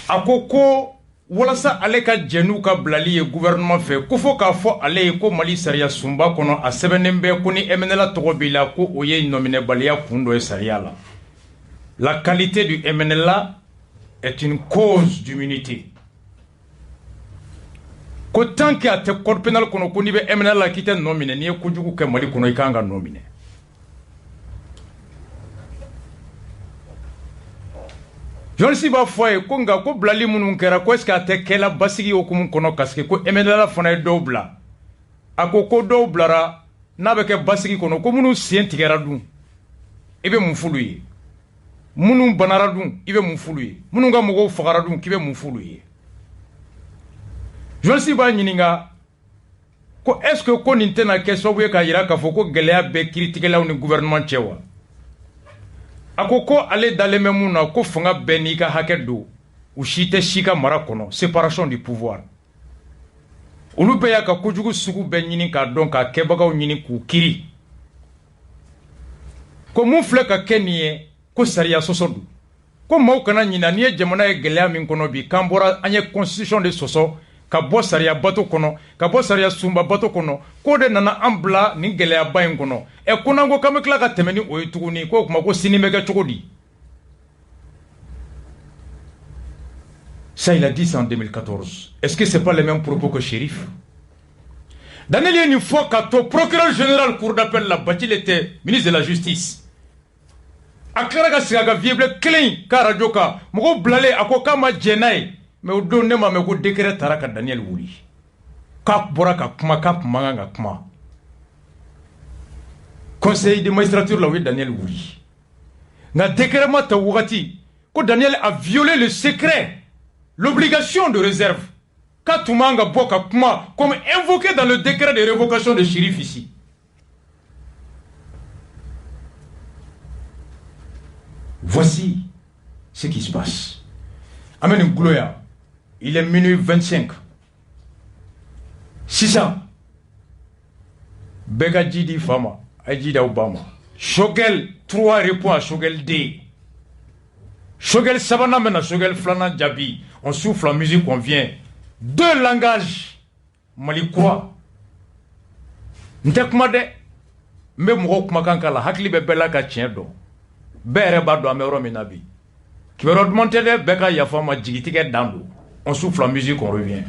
Akoko walasa ale ka jenu ka blali ye gouvernement fait ko fo ka fo ale ko Mali sariya sumba kono a sebenembe ko ni MNLA togobila ko oye nominé balia kundo e sariya la. La qualité du MNLA est une cause d'immunité. ko tant que a te code pénal kono ko ni be MNL la kite nomine ni ko jugu ke Mali kono ikanga nomine. Jolsi ba foye ko nga ko blali munun kera ko est-ce que a te kela basigi okumun kono kaske ko MNL la fana dobla akoko doblara na be ke basigi kono ko munu sientigera dun ibe mun fulu ye munu banara dun ibe mun fulu ye munu ga mogo fagara dun kibe mun fulu ye. Jolsi ba nyininga ko est-ce que ko nintena ke sobuye ka yira ka foko geleya be critique ni gouvernement chewa akoko ale daleme muna ko fanga beni ka hakedo u shite shika mara kono séparation du pouvoir olu be ya ka kojugu sugu be nyini ka don ka kebagaw nyini ku kiri ko mun fle ka keniye ko sariya sosodu ko maw kana nyina ni jamana e geleya min kono bi kambora anye constitution de soso ka bo sariya bato kono ka bo sariya sumba bato kono ko de nana ambla ni geleya bayin kono e kunango kamekla ka temeni o yituguni ko kuma ko sinimega chogodi. Ça il a dit ça en 2014. Est-ce que c'est pas les mêmes propos que Chérif? Daniel une fois que procureur général cour d'appel la Batil était ministre de la justice. Akaraga sigaga viable clean ka radio ka mo blale akoka ma jenai mais o donne ma me ko décret taraka Daniel wuri kap boraka kuma kap manga kuma conseil de magistrature la wi Daniel wuri na décret ma ta wati ko Daniel a violé le secret, l'obligation de réserve ka tumanga boka kuma comme invoqué dans le décret de révocation de Chérif ici. Voici ce qui se passe. Amen Gouloya. Il est minuit 25. 600. Bega Didi Fama. Adjida Obama. Shogel 3 répond à Shogel D. Shogel Savana mena Shogel Flana Djabi. On souffle la musique, on vient. 2 langages. Malikwa. Ntekmade. Mbe mwo kumakankala. Hakli bebela ka tiendo. Bere bado amero minabi. Qui veut augmenter les béca yafama djigitike dando. On souffle la musique, on revient.